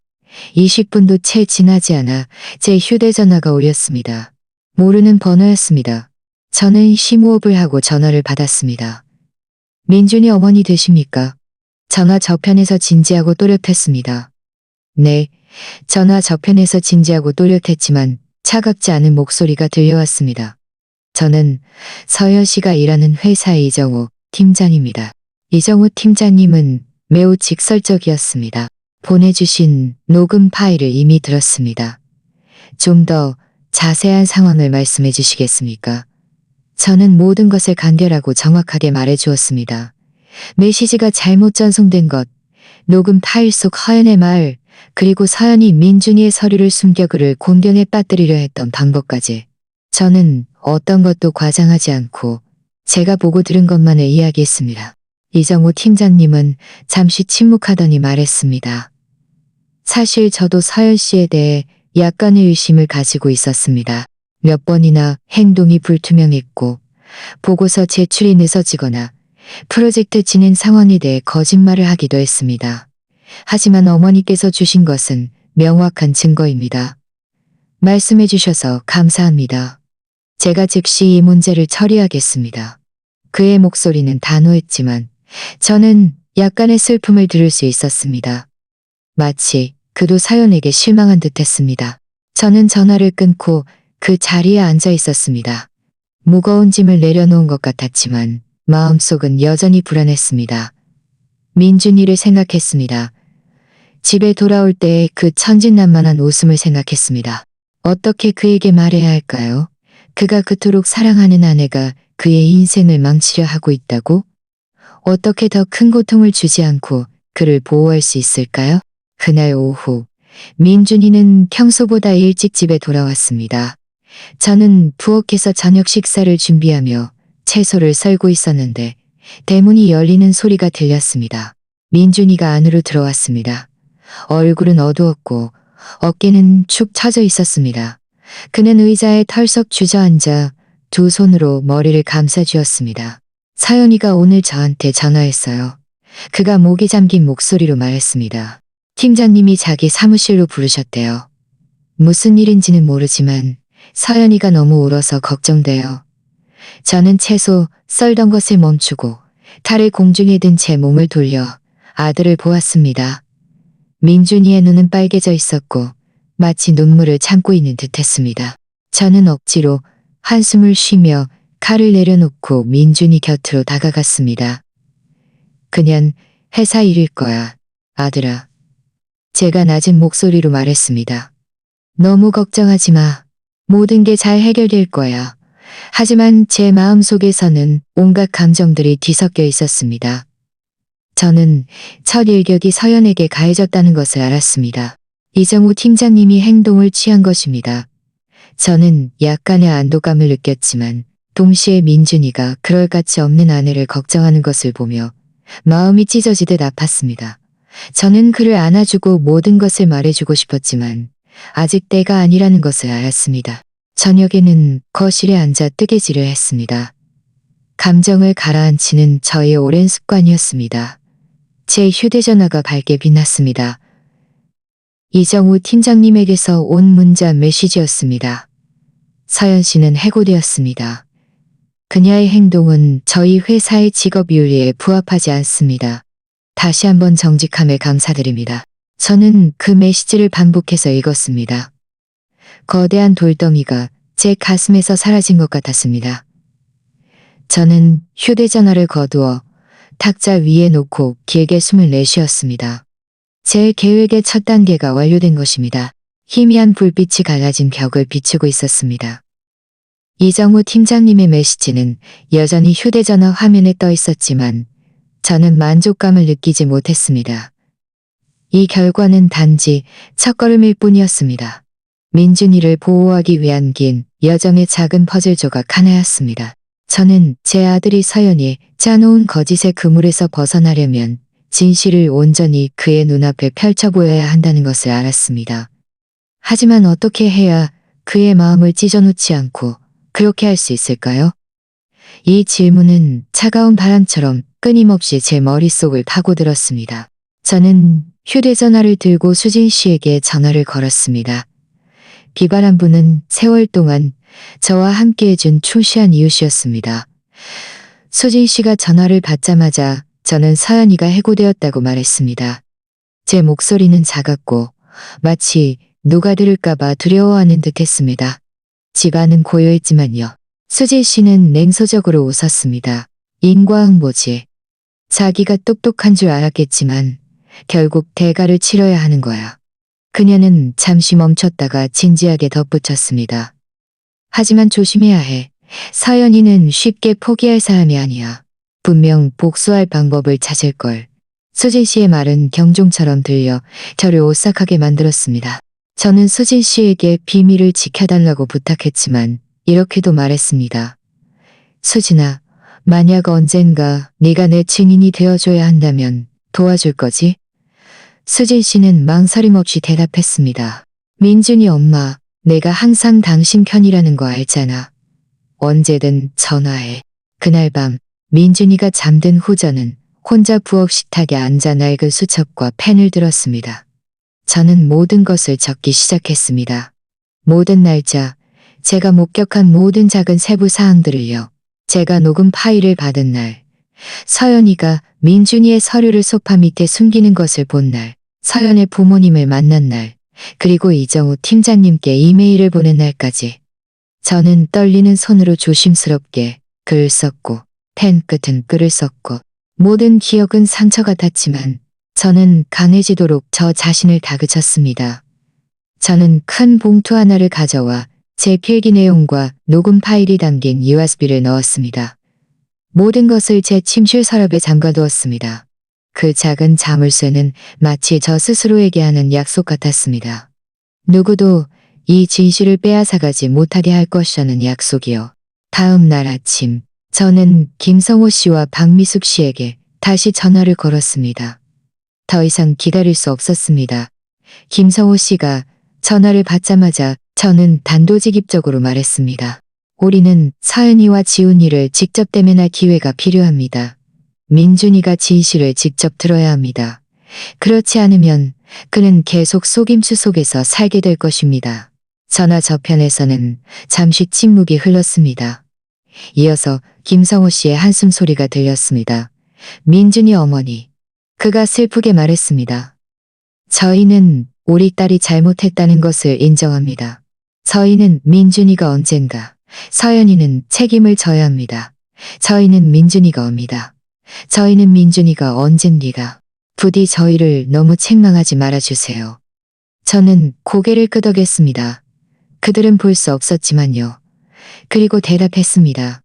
20분도 채 지나지 않아 제 휴대전화가 울렸습니다. 모르는 번호였습니다. 저는 심호흡을 하고 전화를 받았습니다. 민준이 어머니 되십니까? 전화 저편에서 진지하고 또렷했습니다. 네, 전화 저편에서 진지하고 또렷했지만 차갑지 않은 목소리가 들려왔습니다. 저는 서연 씨가 일하는 회사의 이정우 팀장입니다. 이정우 팀장님은 매우 직설적이었습니다. 보내주신 녹음 파일을 이미 들었습니다. 좀 더 자세한 상황을 말씀해 주시겠습니까? 저는 모든 것을 간결하고 정확하게 말해 주었습니다. 메시지가 잘못 전송된 것, 녹음 파일 속 서연의 말, 그리고 서연이 민준이의 서류를 숨겨 그를 곤경에 빠뜨리려 했던 방법까지. 저는 어떤 것도 과장하지 않고 제가 보고 들은 것만을 이야기했습니다. 이정우 팀장님은 잠시 침묵하더니 말했습니다. 사실 저도 서연 씨에 대해 약간의 의심을 가지고 있었습니다. 몇 번이나 행동이 불투명했고 보고서 제출이 늦어지거나 프로젝트 진행 상황에 대해 거짓말을 하기도 했습니다. 하지만 어머니께서 주신 것은 명확한 증거입니다. 말씀해 주셔서 감사합니다. 제가 즉시 이 문제를 처리하겠습니다. 그의 목소리는 단호했지만 저는 약간의 슬픔을 들을 수 있었습니다. 마치 그도 서연에게 실망한 듯했습니다. 저는 전화를 끊고 그 자리에 앉아 있었습니다. 무거운 짐을 내려놓은 것 같았지만 마음속은 여전히 불안했습니다. 민준이를 생각했습니다. 집에 돌아올 때의 그 천진난만한 웃음을 생각했습니다. 어떻게 그에게 말해야 할까요? 그가 그토록 사랑하는 아내가 그의 인생을 망치려 하고 있다고? 어떻게 더 큰 고통을 주지 않고 그를 보호할 수 있을까요? 그날 오후, 민준이는 평소보다 일찍 집에 돌아왔습니다. 저는 부엌에서 저녁 식사를 준비하며 채소를 썰고 있었는데 대문이 열리는 소리가 들렸습니다. 민준이가 안으로 들어왔습니다. 얼굴은 어두웠고 어깨는 축 처져 있었습니다. 그는 의자에 털썩 주저앉아 두 손으로 머리를 감싸주었습니다. 서연이가 오늘 저한테 전화했어요. 그가 목이 잠긴 목소리로 말했습니다. 팀장님이 자기 사무실로 부르셨대요. 무슨 일인지는 모르지만 서연이가 너무 울어서 걱정돼요. 저는 채소 썰던 것을 멈추고 탈을 공중에 든 제 몸을 돌려 아들을 보았습니다. 민준이의 눈은 빨개져 있었고 마치 눈물을 참고 있는 듯했습니다. 저는 억지로 한숨을 쉬며 칼을 내려놓고 민준이 곁으로 다가갔습니다. 그냥 회사 일일 거야, 아들아. 제가 낮은 목소리로 말했습니다. 너무 걱정하지 마. 모든 게 잘 해결될 거야. 하지만 제 마음속에서는 온갖 감정들이 뒤섞여 있었습니다. 저는 첫 일격이 서연에게 가해졌다는 것을 알았습니다. 이정우 팀장님이 행동을 취한 것입니다. 저는 약간의 안도감을 느꼈지만 동시에 민준이가 그럴 가치 없는 아내를 걱정하는 것을 보며 마음이 찢어지듯 아팠습니다. 저는 그를 안아주고 모든 것을 말해주고 싶었지만 아직 때가 아니라는 것을 알았습니다. 저녁에는 거실에 앉아 뜨개질을 했습니다. 감정을 가라앉히는 저의 오랜 습관이었습니다. 제 휴대전화가 밝게 빛났습니다. 이정우 팀장님에게서 온 문자 메시지였습니다. 서연 씨는 해고되었습니다. 그녀의 행동은 저희 회사의 직업 윤리에 부합하지 않습니다. 다시 한번 정직함에 감사드립니다. 저는 그 메시지를 반복해서 읽었습니다. 거대한 돌덩이가 제 가슴에서 사라진 것 같았습니다. 저는 휴대전화를 거두어 탁자 위에 놓고 길게 숨을 내쉬었습니다. 제 계획의 첫 단계가 완료된 것입니다. 희미한 불빛이 갈라진 벽을 비추고 있었습니다. 이정우 팀장님의 메시지는 여전히 휴대전화 화면에 떠 있었지만 저는 만족감을 느끼지 못했습니다. 이 결과는 단지 첫걸음일 뿐이었습니다. 민준이를 보호하기 위한 긴 여정의 작은 퍼즐 조각 하나였습니다. 저는 제 아들이 서연이 짜놓은 거짓의 그물에서 벗어나려면 진실을 온전히 그의 눈앞에 펼쳐보여야 한다는 것을 알았습니다. 하지만 어떻게 해야 그의 마음을 찢어놓지 않고 그렇게 할 수 있을까요? 이 질문은 차가운 바람처럼 끊임없이 제 머릿속을 파고들었습니다. 저는 휴대전화를 들고 수진 씨에게 전화를 걸었습니다. 비바람부는 세월 동안 저와 함께해준 충실한 이웃이었습니다. 수진 씨가 전화를 받자마자 저는 서연이가 해고되었다고 말했습니다. 제 목소리는 작았고 마치 누가 들을까봐 두려워하는 듯했습니다. 집안은 고요했지만요. 수진 씨는 냉소적으로 웃었습니다. 인과응보지. 자기가 똑똑한 줄 알았겠지만 결국 대가를 치러야 하는 거야. 그녀는 잠시 멈췄다가 진지하게 덧붙였습니다. 하지만 조심해야 해. 서연이는 쉽게 포기할 사람이 아니야. 분명 복수할 방법을 찾을걸. 수진 씨의 말은 경종처럼 들려 저를 오싹하게 만들었습니다. 저는 수진 씨에게 비밀을 지켜달라고 부탁했지만 이렇게도 말했습니다. 수진아, 만약 언젠가 네가 내 증인이 되어줘야 한다면 도와줄 거지? 수진 씨는 망설임 없이 대답했습니다. 민준이 엄마, 내가 항상 당신 편이라는 거 알잖아. 언제든 전화해. 그날 밤 민준이가 잠든 후 저는 혼자 부엌 식탁에 앉아 낡은 수첩과 펜을 들었습니다. 저는 모든 것을 적기 시작했습니다. 모든 날짜, 제가 목격한 모든 작은 세부 사항들을요. 제가 녹음 파일을 받은 날, 서연이가 민준이의 서류를 소파 밑에 숨기는 것을 본 날, 서연의 부모님을 만난 날, 그리고 이정우 팀장님께 이메일을 보낸 날까지. 저는 떨리는 손으로 조심스럽게 글을 썼고 펜 끝은 끈을 썼고 모든 기억은 상처 같았지만 저는 강해지도록 저 자신을 다그쳤습니다. 저는 큰 봉투 하나를 가져와 제 필기 내용과 녹음 파일이 담긴 USB를 넣었습니다. 모든 것을 제 침실 서랍에 잠가두었습니다. 그 작은 자물쇠는 마치 저 스스로에게 하는 약속 같았습니다. 누구도 이 진실을 빼앗아가지 못하게 할 것이라는 약속이요. 다음 날 아침, 저는 김성호 씨와 박미숙 씨에게 다시 전화를 걸었습니다. 더 이상 기다릴 수 없었습니다. 김성호 씨가 전화를 받자마자 저는 단도직입적으로 말했습니다. 우리는 서연이와 지훈이를 직접 대면할 기회가 필요합니다. 민준이가 진실을 직접 들어야 합니다. 그렇지 않으면 그는 계속 속임수 속에서 살게 될 것입니다. 전화 저편에서는 잠시 침묵이 흘렀습니다. 이어서 김성호 씨의 한숨 소리가 들렸습니다. 민준이 어머니. 그가 슬프게 말했습니다. 저희는 우리 딸이 잘못했다는 것을 인정합니다. 저희는 민준이가 언젠가, 서연이는 책임을 져야 합니다. 저희는 민준이가 옵니다. 저희는 민준이가 언젠리가. 부디 저희를 너무 책망하지 말아주세요. 저는 고개를 끄덕였습니다. 그들은 볼 수 없었지만요. 그리고 대답했습니다.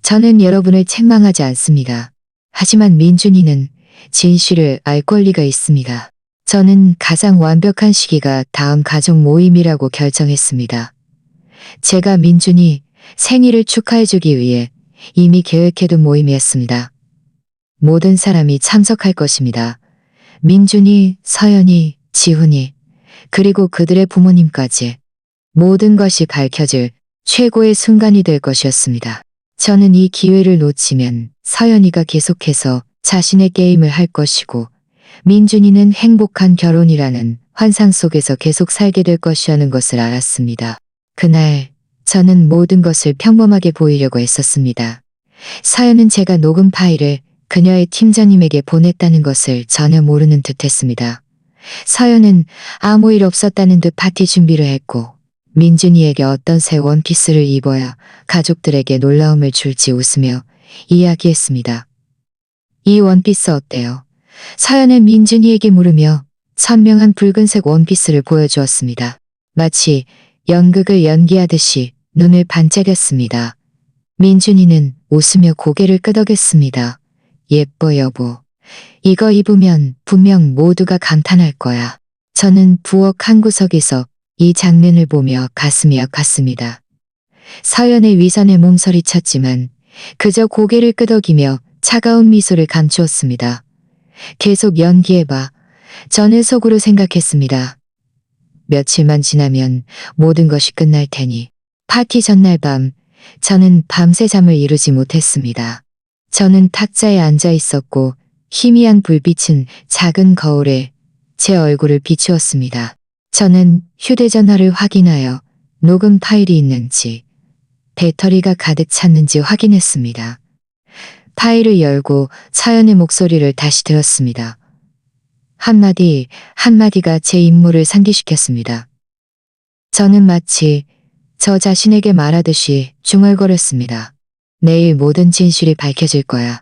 저는 여러분을 책망하지 않습니다. 하지만 민준이는 진실을 알 권리가 있습니다. 저는 가장 완벽한 시기가 다음 가족 모임이라고 결정했습니다. 제가 민준이 생일을 축하해주기 위해 이미 계획해둔 모임이었습니다. 모든 사람이 참석할 것입니다. 민준이, 서연이, 지훈이, 그리고 그들의 부모님까지 모든 것이 밝혀질 최고의 순간이 될 것이었습니다. 저는 이 기회를 놓치면 서연이가 계속해서 자신의 게임을 할 것이고 민준이는 행복한 결혼이라는 환상 속에서 계속 살게 될 것이라는 것을 알았습니다. 그날 저는 모든 것을 평범하게 보이려고 했었습니다. 서연은 제가 녹음 파일을 그녀의 팀장님에게 보냈다는 것을 전혀 모르는 듯 했습니다. 서연은 아무 일 없었다는 듯 파티 준비를 했고 민준이에게 어떤 새 원피스를 입어야 가족들에게 놀라움을 줄지 웃으며 이야기했습니다. 이 원피스 어때요? 서연은 민준이에게 물으며 선명한 붉은색 원피스를 보여주었습니다. 마치 연극을 연기하듯이 눈을 반짝였습니다. 민준이는 웃으며 고개를 끄덕였습니다. 예뻐 여보. 이거 입으면 분명 모두가 감탄할 거야. 저는 부엌 한 구석에서 이 장면을 보며 가슴이 아팠습니다. 서연의 위선에 몸서리쳤지만 그저 고개를 끄덕이며 차가운 미소를 감추었습니다. 계속 연기해봐. 저는 속으로 생각했습니다. 며칠만 지나면 모든 것이 끝날 테니. 파티 전날 밤 저는 밤새 잠을 이루지 못했습니다. 저는 탁자에 앉아 있었고 희미한 불빛은 작은 거울에 제 얼굴을 비추었습니다. 저는 휴대전화를 확인하여 녹음 파일이 있는지, 배터리가 가득 찼는지 확인했습니다. 파일을 열고 서연의 목소리를 다시 들었습니다. 한마디 한마디가 제 인물을 상기시켰습니다. 저는 마치 저 자신에게 말하듯이 중얼거렸습니다. 내일 모든 진실이 밝혀질 거야.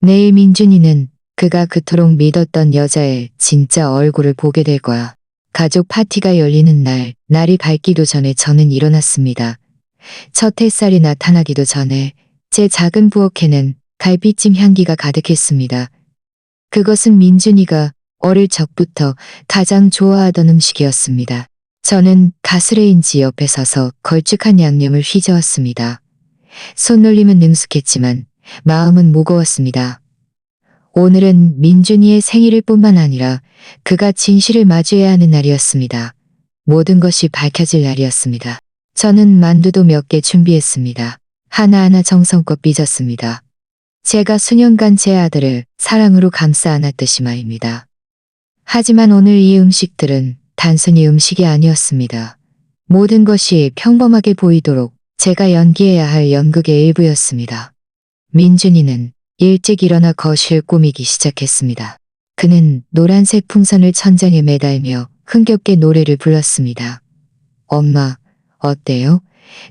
내일 민준이는 그가 그토록 믿었던 여자의 진짜 얼굴을 보게 될 거야. 가족 파티가 열리는 날, 날이 밝기도 전에 저는 일어났습니다. 첫 햇살이 나타나기도 전에 제 작은 부엌에는 갈비찜 향기가 가득했습니다. 그것은 민준이가 어릴 적부터 가장 좋아하던 음식이었습니다. 저는 가스레인지 옆에 서서 걸쭉한 양념을 휘저었습니다. 손놀림은 능숙했지만 마음은 무거웠습니다. 오늘은 민준이의 생일일 뿐만 아니라 그가 진실을 마주해야 하는 날이었습니다. 모든 것이 밝혀질 날이었습니다. 저는 만두도 몇 개 준비했습니다. 하나하나 정성껏 빚었습니다. 제가 수년간 제 아들을 사랑으로 감싸 안았듯이 말입니다. 하지만 오늘 이 음식들은 단순히 음식이 아니었습니다. 모든 것이 평범하게 보이도록 제가 연기해야 할 연극의 일부였습니다. 민준이는 일찍 일어나 거실 꾸미기 시작했습니다. 그는 노란색 풍선을 천장에 매달며 흥겹게 노래를 불렀습니다. 엄마, 어때요?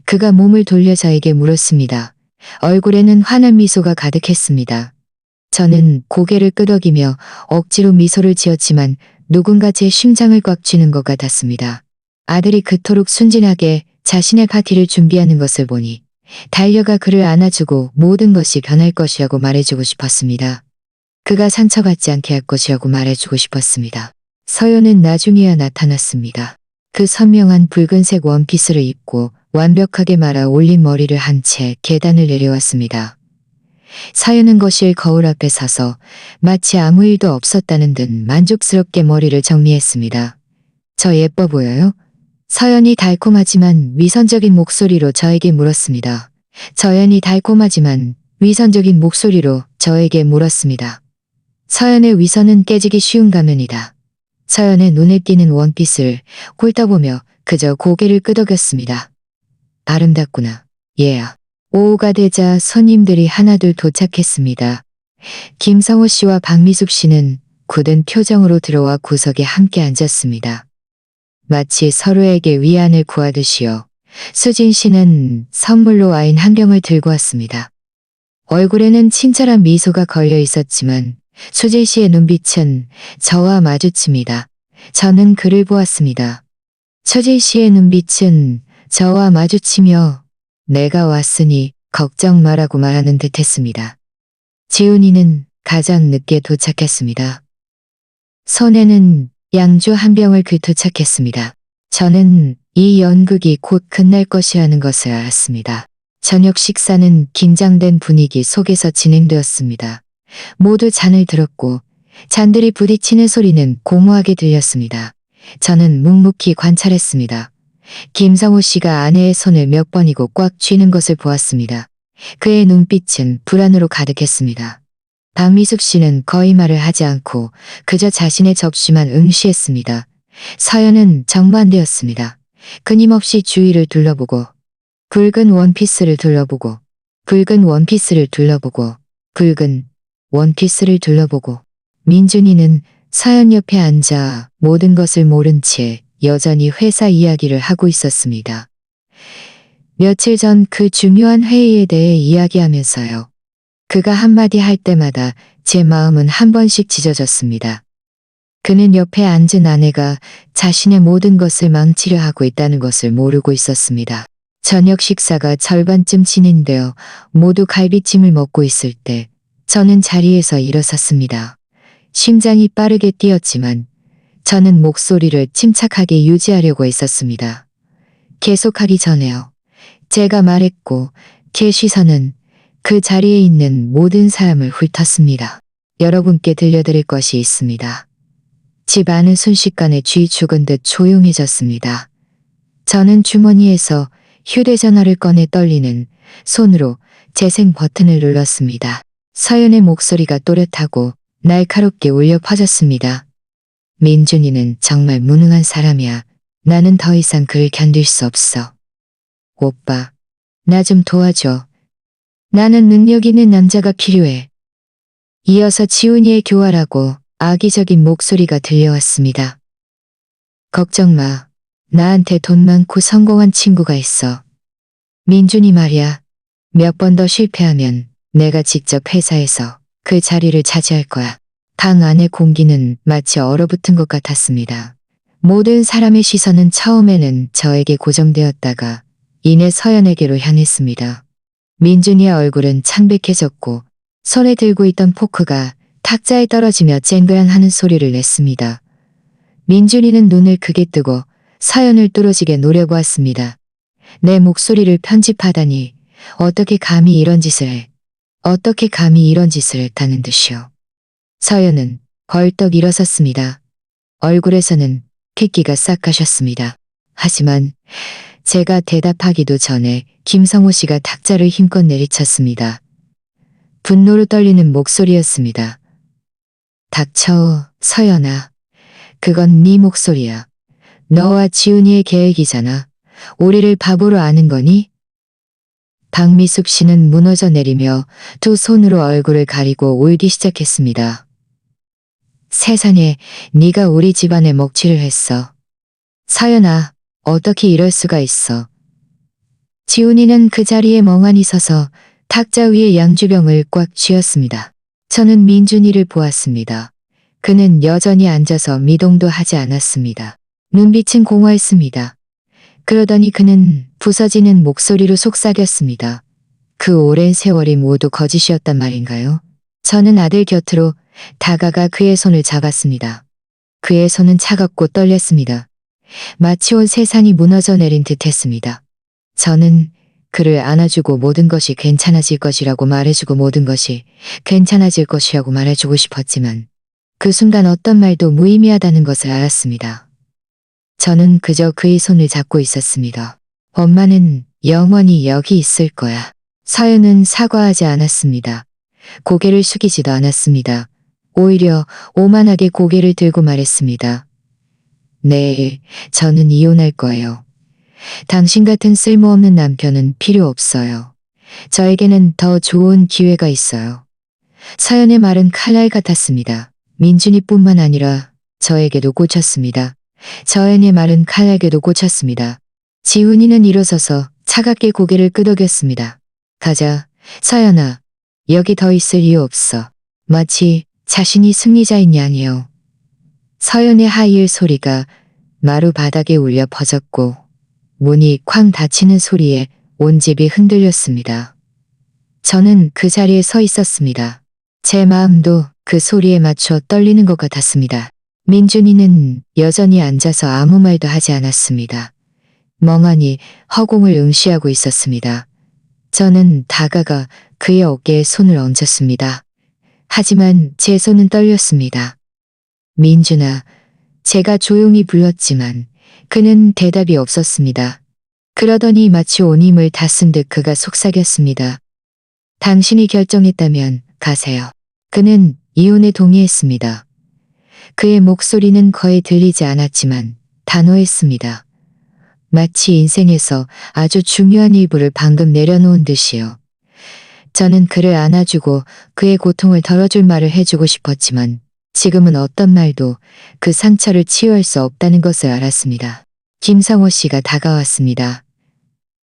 그가 몸을 돌려 저에게 물었습니다. 얼굴에는 환한 미소가 가득했습니다. 저는 고개를 끄덕이며 억지로 미소를 지었지만 누군가 제 심장을 꽉 쥐는 것 같았습니다. 아들이 그토록 순진하게 자신의 파티를 준비하는 것을 보니 달려가 그를 안아주고 모든 것이 변할 것이라고 말해주고 싶었습니다. 그가 상처받지 않게 할 것이라고 말해주고 싶었습니다. 서연은 나중에야 나타났습니다. 그 선명한 붉은색 원피스를 입고 완벽하게 말아 올린 머리를 한 채 계단을 내려왔습니다. 서연은 거실 거울 앞에 서서 마치 아무 일도 없었다는 듯 만족스럽게 머리를 정리했습니다. 저 예뻐 보여요? 서연이 달콤하지만 위선적인 목소리로 저에게 물었습니다. 서연이 달콤하지만 위선적인 목소리로 저에게 물었습니다. 서연의 위선은 깨지기 쉬운 가면이다. 서연의 눈에 띄는 원피스를 훑어보며 그저 고개를 끄덕였습니다. 아름답구나. 얘야. 오후가 되자 손님들이 하나둘 도착했습니다. 김성호 씨와 박미숙 씨는 굳은 표정으로 들어와 구석에 함께 앉았습니다. 마치 서로에게 위안을 구하듯이요. 수진 씨는 선물로 와인 한 병을 들고 왔습니다. 얼굴에는 친절한 미소가 걸려 있었지만 수진 씨의 눈빛은 저와 마주칩니다. 저는 그를 보았습니다. 수진 씨의 눈빛은 저와 마주치며 내가 왔으니 걱정 마라고 말하는 듯 했습니다. 지훈이는 가장 늦게 도착했습니다. 손에는 양주 한 병을 도착했습니다. 저는 이 연극이 곧 끝날 것이라는 것을 알았습니다. 저녁 식사는 긴장된 분위기 속에서 진행되었습니다. 모두 잔을 들었고 잔들이 부딪히는 소리는 고무하게 들렸습니다. 저는 묵묵히 관찰했습니다. 김성호 씨가 아내의 손을 몇 번이고 꽉 쥐는 것을 보았습니다. 그의 눈빛은 불안으로 가득했습니다. 박미숙 씨는 거의 말을 하지 않고 그저 자신의 접시만 응시했습니다. 서연은 정반대였습니다. 끊임없이 주위를 둘러보고 붉은 원피스를 둘러보고 붉은 원피스를 둘러보고 붉은 원피스를 둘러보고 민준이는 서연 옆에 앉아 모든 것을 모른 채 여전히 회사 이야기를 하고 있었습니다. 며칠 전 그 중요한 회의에 대해 이야기하면서요. 그가 한마디 할 때마다 제 마음은 한 번씩 찢어졌습니다. 그는 옆에 앉은 아내가 자신의 모든 것을 망치려 하고 있다는 것을 모르고 있었습니다. 저녁 식사가 절반쯤 진행되어 모두 갈비찜을 먹고 있을 때 저는 자리에서 일어섰습니다. 심장이 빠르게 뛰었지만 저는 목소리를 침착하게 유지하려고 했었습니다. 계속하기 전에요. 제가 말했고 제 시선은 그 자리에 있는 모든 사람을 훑었습니다. 여러분께 들려드릴 것이 있습니다. 집 안은 순식간에 쥐 죽은 듯 조용해졌습니다. 저는 주머니에서 휴대전화를 꺼내 떨리는 손으로 재생 버튼을 눌렀습니다. 서연의 목소리가 또렷하고 날카롭게 울려 퍼졌습니다. 민준이는 정말 무능한 사람이야. 나는 더 이상 그를 견딜 수 없어. 오빠, 나 좀 도와줘. 나는 능력 있는 남자가 필요해. 이어서 지훈이의 교활하고 악의적인 목소리가 들려왔습니다. 걱정 마. 나한테 돈 많고 성공한 친구가 있어. 민준이 말이야. 몇 번 더 실패하면 내가 직접 회사에서 그 자리를 차지할 거야. 방 안의 공기는 마치 얼어붙은 것 같았습니다. 모든 사람의 시선은 처음에는 저에게 고정되었다가 이내 서연에게로 향했습니다. 민준이의 얼굴은 창백해졌고 손에 들고 있던 포크가 탁자에 떨어지며 쨍그랑 하는 소리를 냈습니다. 민준이는 눈을 크게 뜨고 서연을 뚫어지게 노려보았습니다. 내 목소리를 편집하다니 어떻게 감히 이런 짓을 해. 어떻게 감히 이런 짓을 했다는 듯이요. 서연은 벌떡 일어섰습니다. 얼굴에서는 핏기가 싹 가셨습니다. 하지만 제가 대답하기도 전에 김성호 씨가 탁자를 힘껏 내리쳤습니다. 분노로 떨리는 목소리였습니다. 닥쳐, 서연아. 그건 네 목소리야. 너와 지훈이의 계획이잖아. 우리를 바보로 아는 거니? 박미숙 씨는 무너져 내리며 두 손으로 얼굴을 가리고 울기 시작했습니다. 세상에, 네가 우리 집안에 먹칠을 했어. 서연아, 어떻게 이럴 수가 있어. 지훈이는 그 자리에 멍하니 서서 탁자 위에 양주병을 꽉 쥐었습니다. 저는 민준이를 보았습니다. 그는 여전히 앉아서 미동도 하지 않았습니다. 눈빛은 공허했습니다. 그러더니 그는 부서지는 목소리로 속삭였습니다. 그 오랜 세월이 모두 거짓이었단 말인가요? 저는 아들 곁으로 다가가 그의 손을 잡았습니다. 그의 손은 차갑고 떨렸습니다. 마치 온 세상이 무너져 내린 듯 했습니다. 저는 그를 안아주고 모든 것이 괜찮아질 것이라고 말해주고 모든 것이 괜찮아질 것이라고 말해주고 싶었지만 그 순간 어떤 말도 무의미하다는 것을 알았습니다. 저는 그저 그의 손을 잡고 있었습니다. 엄마는 영원히 여기 있을 거야. 서연은 사과하지 않았습니다. 고개를 숙이지도 않았습니다. 오히려 오만하게 고개를 들고 말했습니다. 네, 저는 이혼할 거예요. 당신 같은 쓸모없는 남편은 필요 없어요. 저에게는 더 좋은 기회가 있어요. 서연의 말은 칼날 같았습니다. 민준이뿐만 아니라 저에게도 꽂혔습니다. 서연의 말은 칼날에도 꽂혔습니다. 지훈이는 일어서서 차갑게 고개를 끄덕였습니다. 가자, 서연아. 여기 더 있을 이유 없어. 마치 자신이 승리자인 양이요. 서연의 하이힐 소리가 마루 바닥에 울려 퍼졌고 문이 쾅 닫히는 소리에 온 집이 흔들렸습니다. 저는 그 자리에 서 있었습니다. 제 마음도 그 소리에 맞춰 떨리는 것 같았습니다. 민준이는 여전히 앉아서 아무 말도 하지 않았습니다. 멍하니 허공을 응시하고 있었습니다. 저는 다가가 그의 어깨에 손을 얹었습니다. 하지만 제 손은 떨렸습니다. 민준아, 제가 조용히 불렀지만 그는 대답이 없었습니다. 그러더니 마치 온 힘을 다 쓴 듯 그가 속삭였습니다. 당신이 결정했다면 가세요. 그는 이혼에 동의했습니다. 그의 목소리는 거의 들리지 않았지만 단호했습니다. 마치 인생에서 아주 중요한 일부를 방금 내려놓은 듯이요. 저는 그를 안아주고 그의 고통을 덜어줄 말을 해주고 싶었지만 지금은 어떤 말도 그 상처를 치유할 수 없다는 것을 알았습니다. 김상호 씨가 다가왔습니다.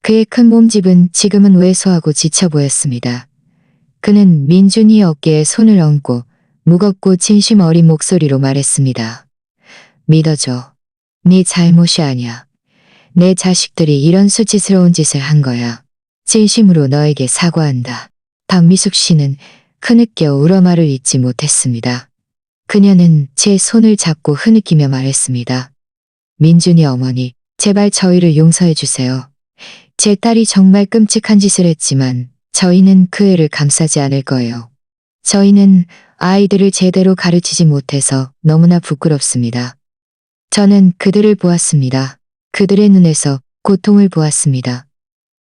그의 큰 몸집은 지금은 왜소하고 지쳐 보였습니다. 그는 민준이의 어깨에 손을 얹고 무겁고 진심 어린 목소리로 말했습니다. 믿어줘. 네 잘못이 아니야. 내 자식들이 이런 수치스러운 짓을 한 거야. 진심으로 너에게 사과한다. 박미숙 씨는 흐느껴 울어 말을 잇지 못했습니다. 그녀는 제 손을 잡고 흐느끼며 말했습니다. 민준이 어머니, 제발 저희를 용서해 주세요. 제 딸이 정말 끔찍한 짓을 했지만 저희는 그 애를 감싸지 않을 거예요. 저희는 아이들을 제대로 가르치지 못해서 너무나 부끄럽습니다. 저는 그들을 보았습니다. 그들의 눈에서 고통을 보았습니다.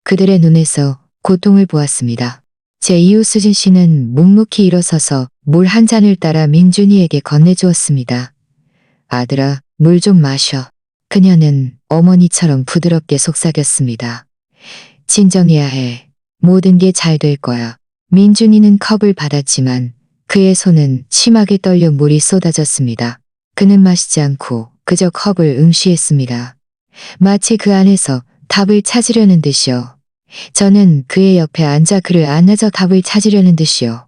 그들의 눈에서 고통을 보았습니다. 제 이웃 수진 씨는 묵묵히 일어서서 물 한 잔을 따라 민준이에게 건네주었습니다. 아들아, 물 좀 마셔. 그녀는 어머니처럼 부드럽게 속삭였습니다. 진정해야 해. 모든 게 잘 될 거야. 민준이는 컵을 받았지만 그의 손은 심하게 떨려 물이 쏟아졌습니다. 그는 마시지 않고 그저 컵을 응시했습니다. 마치 그 안에서 답을 찾으려는 듯이요. 저는 그의 옆에 앉아 그를 안아줘 답을 찾으려는 듯이요.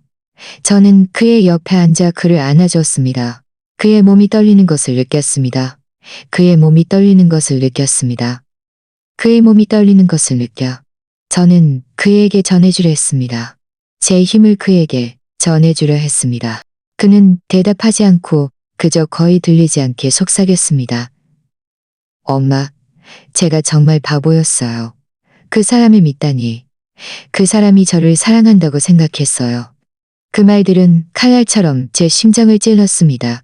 저는 그의 옆에 앉아 그를 안아줬습니다. 그의 몸이 떨리는 것을 느꼈습니다. 그의 몸이 떨리는 것을 느꼈습니다. 그의 몸이 떨리는 것을 느껴 저는 그에게 전해주려 했습니다. 제 힘을 그에게 전해주려 했습니다. 그는 대답하지 않고 그저 거의 들리지 않게 속삭였습니다. 엄마, 제가 정말 바보였어요. 그 사람을 믿다니. 그 사람이 저를 사랑한다고 생각했어요. 그 말들은 칼날처럼 제 심장을 찔렀습니다.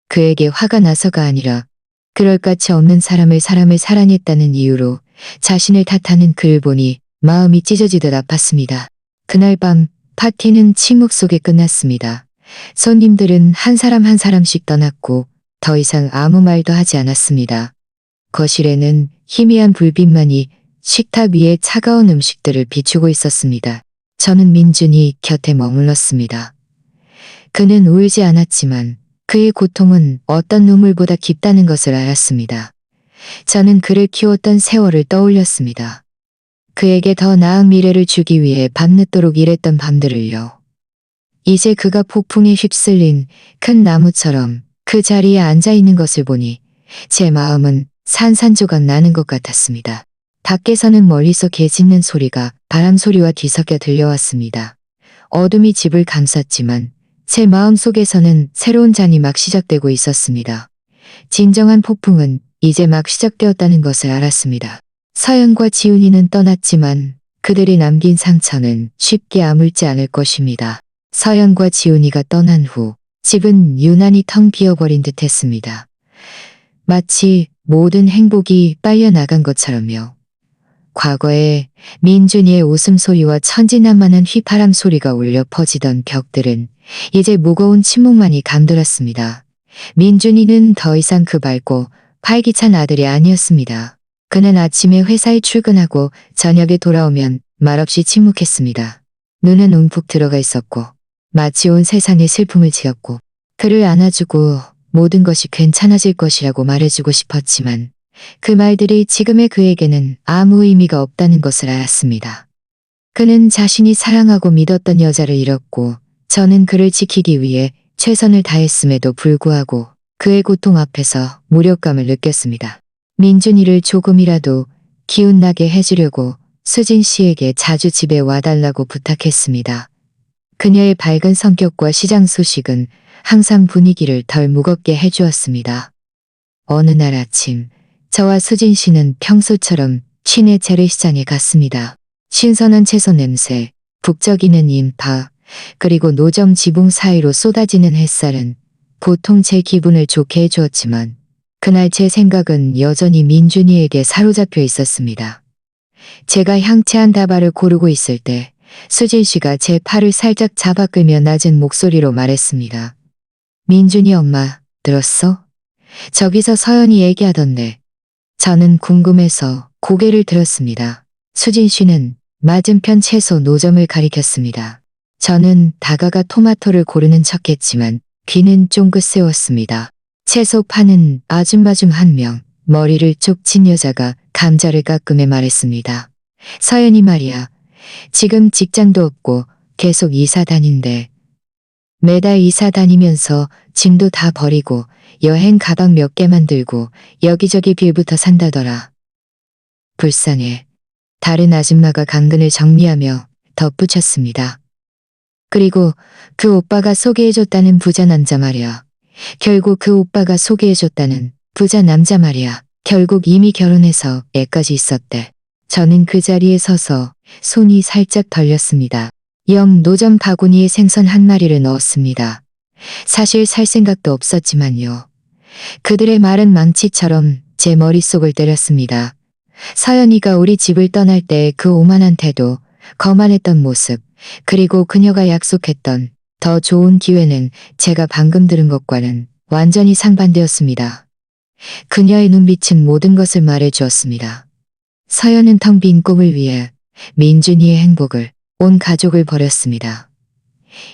그에게 화가 나서가 아니라 그럴 가치 없는 사람을 사랑했다는 이유로 자신을 탓하는 그를 보니 마음이 찢어지듯 아팠습니다. 그날 밤 파티는 침묵 속에 끝났습니다. 손님들은 한 사람 한 사람씩 떠났고 더 이상 아무 말도 하지 않았습니다. 거실에는 희미한 불빛만이 식탁 위에 차가운 음식들을 비추고 있었습니다. 저는 민준이 곁에 머물렀습니다. 그는 울지 않았지만 그의 고통은 어떤 눈물보다 깊다는 것을 알았습니다. 저는 그를 키웠던 세월을 떠올렸습니다. 그에게 더 나은 미래를 주기 위해 밤늦도록 일했던 밤들을요. 이제 그가 폭풍에 휩쓸린 큰 나무처럼 그 자리에 앉아 있는 것을 보니 제 마음은 산산조각 나는 것 같았습니다. 밖에서는 멀리서 개 짖는 소리가 바람 소리와 뒤섞여 들려왔습니다. 어둠이 집을 감쌌지만 제 마음 속에서는 새로운 장이 막 시작되고 있었습니다. 진정한 폭풍은 이제 막 시작되었다는 것을 알았습니다. 서연과 지훈이는 떠났지만 그들이 남긴 상처는 쉽게 아물지 않을 것입니다. 서연과 지훈이가 떠난 후 집은 유난히 텅 비어버린 듯 했습니다. 마치 모든 행복이 빨려 나간 것처럼요. 과거에 민준이의 웃음소리와 천진난만한 휘파람 소리가 울려 퍼지던 벽들은 이제 무거운 침묵만이 감돌았습니다. 민준이는 더 이상 그 밝고 활기찬 아들이 아니었습니다. 그는 아침에 회사에 출근하고 저녁에 돌아오면 말없이 침묵했습니다. 눈은 움푹 들어가 있었고 마치 온 세상에 슬픔을 지었고 그를 안아주고 모든 것이 괜찮아질 것이라고 말해주고 싶었지만 그 말들이 지금의 그에게는 아무 의미가 없다는 것을 알았습니다. 그는 자신이 사랑하고 믿었던 여자를 잃었고 저는 그를 지키기 위해 최선을 다했음에도 불구하고 그의 고통 앞에서 무력감을 느꼈습니다. 민준이를 조금이라도 기운나게 해주려고 수진 씨에게 자주 집에 와달라고 부탁했습니다. 그녀의 밝은 성격과 시장 소식은 항상 분위기를 덜 무겁게 해주었습니다. 어느 날 아침 저와 수진 씨는 평소처럼 시내 재래시장에 갔습니다. 신선한 채소 냄새, 북적이는 인파, 그리고 노점 지붕 사이로 쏟아지는 햇살은 보통 제 기분을 좋게 해주었지만 그날 제 생각은 여전히 민준이에게 사로잡혀 있었습니다. 제가 향채한 다발을 고르고 있을 때 수진 씨가 제 팔을 살짝 잡아 끌며 낮은 목소리로 말했습니다. 민준이 엄마, 들었어? 저기서 서연이 얘기하던데. 저는 궁금해서 고개를 들었습니다. 수진 씨는 맞은편 채소 노점을 가리켰습니다. 저는 다가가 토마토를 고르는 척했지만 귀는 쫑긋 세웠습니다. 채소 파는 아줌마 중 한 명, 머리를 쪽 친 여자가 감자를 깎으며 말했습니다. 서연이 말이야. 지금 직장도 없고 계속 이사 다닌대. 매달 이사 다니면서 짐도 다 버리고 여행 가방 몇 개만 들고 여기저기 빌부터 산다더라. 불쌍해. 다른 아줌마가 당근을 정리하며 덧붙였습니다. 그리고 그 오빠가 소개해줬다는 부자 남자 말이야. 결국 그 오빠가 소개해줬다는 부자 남자 말이야. 결국 이미 결혼해서 애까지 있었대. 저는 그 자리에 서서 손이 살짝 떨렸습니다. 영 노점 바구니에 생선 한 마리를 넣었습니다. 사실 살 생각도 없었지만요. 그들의 말은 망치처럼 제 머릿속을 때렸습니다. 서연이가 우리 집을 떠날 때 그 오만한 태도, 거만했던 모습, 그리고 그녀가 약속했던 더 좋은 기회는 제가 방금 들은 것과는 완전히 상반되었습니다. 그녀의 눈빛은 모든 것을 말해주었습니다. 서연은 텅 빈 꿈을 위해 민준이의 행복을, 온 가족을 버렸습니다.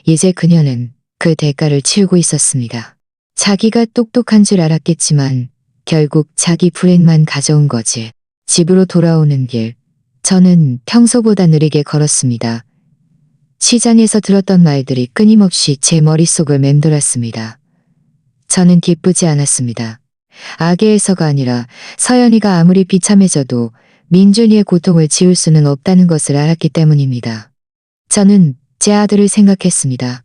이제 그녀는 그 대가를 치르고 있었습니다. 자기가 똑똑한 줄 알았겠지만 결국 자기 불행만 가져온 거지. 집으로 돌아오는 길, 저는 평소보다 느리게 걸었습니다. 시장에서 들었던 말들이 끊임없이 제 머릿속을 맴돌았습니다. 저는 기쁘지 않았습니다. 악의에서가 아니라 서연이가 아무리 비참해져도 민준이의 고통을 지울 수는 없다는 것을 알았기 때문입니다. 저는 제 아들을 생각했습니다.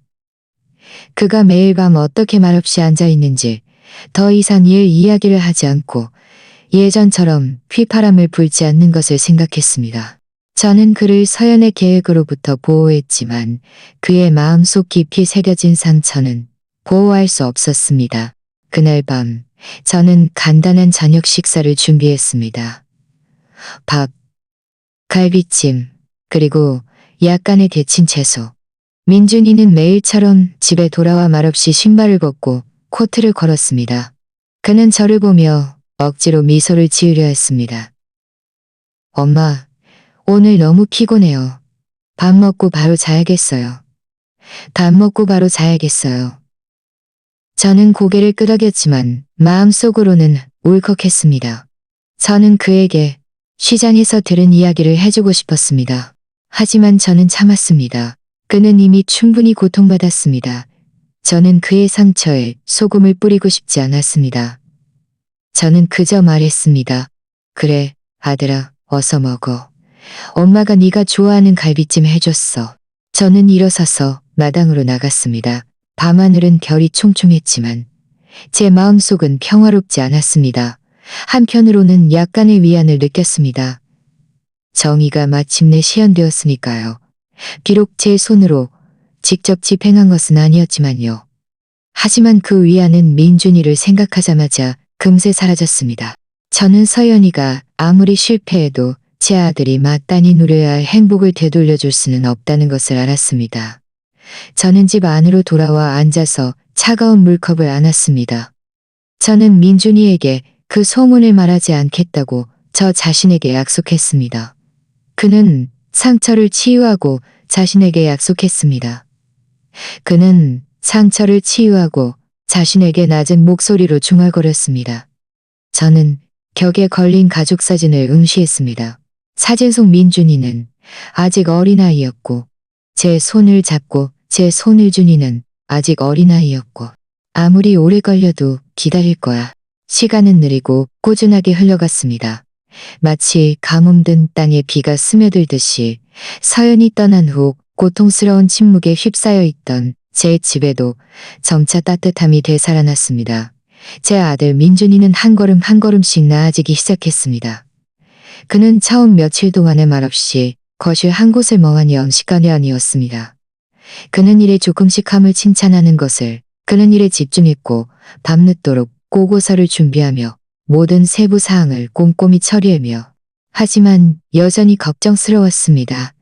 그가 매일 밤 어떻게 말없이 앉아있는지 더 이상 이야기를 하지 않고 예전처럼 휘파람을 불지 않는 것을 생각했습니다. 저는 그를 서연의 계획으로부터 보호했지만 그의 마음속 깊이 새겨진 상처는 보호할 수 없었습니다. 그날 밤 저는 간단한 저녁 식사를 준비했습니다. 밥, 갈비찜, 그리고 약간의 데친 채소. 민준이는 매일처럼 집에 돌아와 말없이 신발을 벗고 코트를 걸었습니다. 그는 저를 보며 억지로 미소를 지으려 했습니다. 엄마, 오늘 너무 피곤해요. 밥 먹고 바로 자야겠어요. 밥 먹고 바로 자야겠어요. 저는 고개를 끄덕였지만 마음속으로는 울컥했습니다. 저는 그에게 시장에서 들은 이야기를 해주고 싶었습니다. 하지만 저는 참았습니다. 그는 이미 충분히 고통받았습니다. 저는 그의 상처에 소금을 뿌리고 싶지 않았습니다. 저는 그저 말했습니다. 그래, 아들아, 어서 먹어. 엄마가 네가 좋아하는 갈비찜 해줬어. 저는 일어서서 마당으로 나갔습니다. 밤하늘은 별이 총총했지만 제 마음속은 평화롭지 않았습니다. 한편으로는 약간의 위안을 느꼈습니다. 정의가 마침내 실현되었으니까요. 비록 제 손으로 직접 집행한 것은 아니었지만요. 하지만 그 위안은 민준이를 생각하자마자 금세 사라졌습니다. 저는 서연이가 아무리 실패해도 제 아들이 마땅히 누려야 할 행복을 되돌려줄 수는 없다는 것을 알았습니다. 저는 집 안으로 돌아와 앉아서 차가운 물컵을 안았습니다. 저는 민준이에게 그 소문을 말하지 않겠다고 저 자신에게 약속했습니다. 그는 상처를 치유하고 자신에게 약속했습니다. 그는 상처를 치유하고 자신에게 낮은 목소리로 중얼거렸습니다. 저는 격에 걸린 가족 사진을 응시했습니다. 사진 속 민준이는 아직 어린아이였고 제 손을 잡고 제 손을 준이는 아직 어린아이였고 아무리 오래 걸려도 기다릴 거야. 시간은 느리고 꾸준하게 흘러갔습니다. 마치 가뭄든 땅에 비가 스며들듯이 서연이 떠난 후 고통스러운 침묵에 휩싸여 있던 제 집에도 점차 따뜻함이 되살아났습니다. 제 아들 민준이는 한 걸음 한 걸음씩 나아지기 시작했습니다. 그는 처음 며칠 동안의 말없이 거실 한 곳을 멍하니 엄식하려 아니었습니다. 그는 일에 조금씩 함을 칭찬하는 것을 그는 일에 집중했고 밤늦도록 고고서를 준비하며 모든 세부 사항을 꼼꼼히 처리하며 하지만 여전히 걱정스러웠습니다.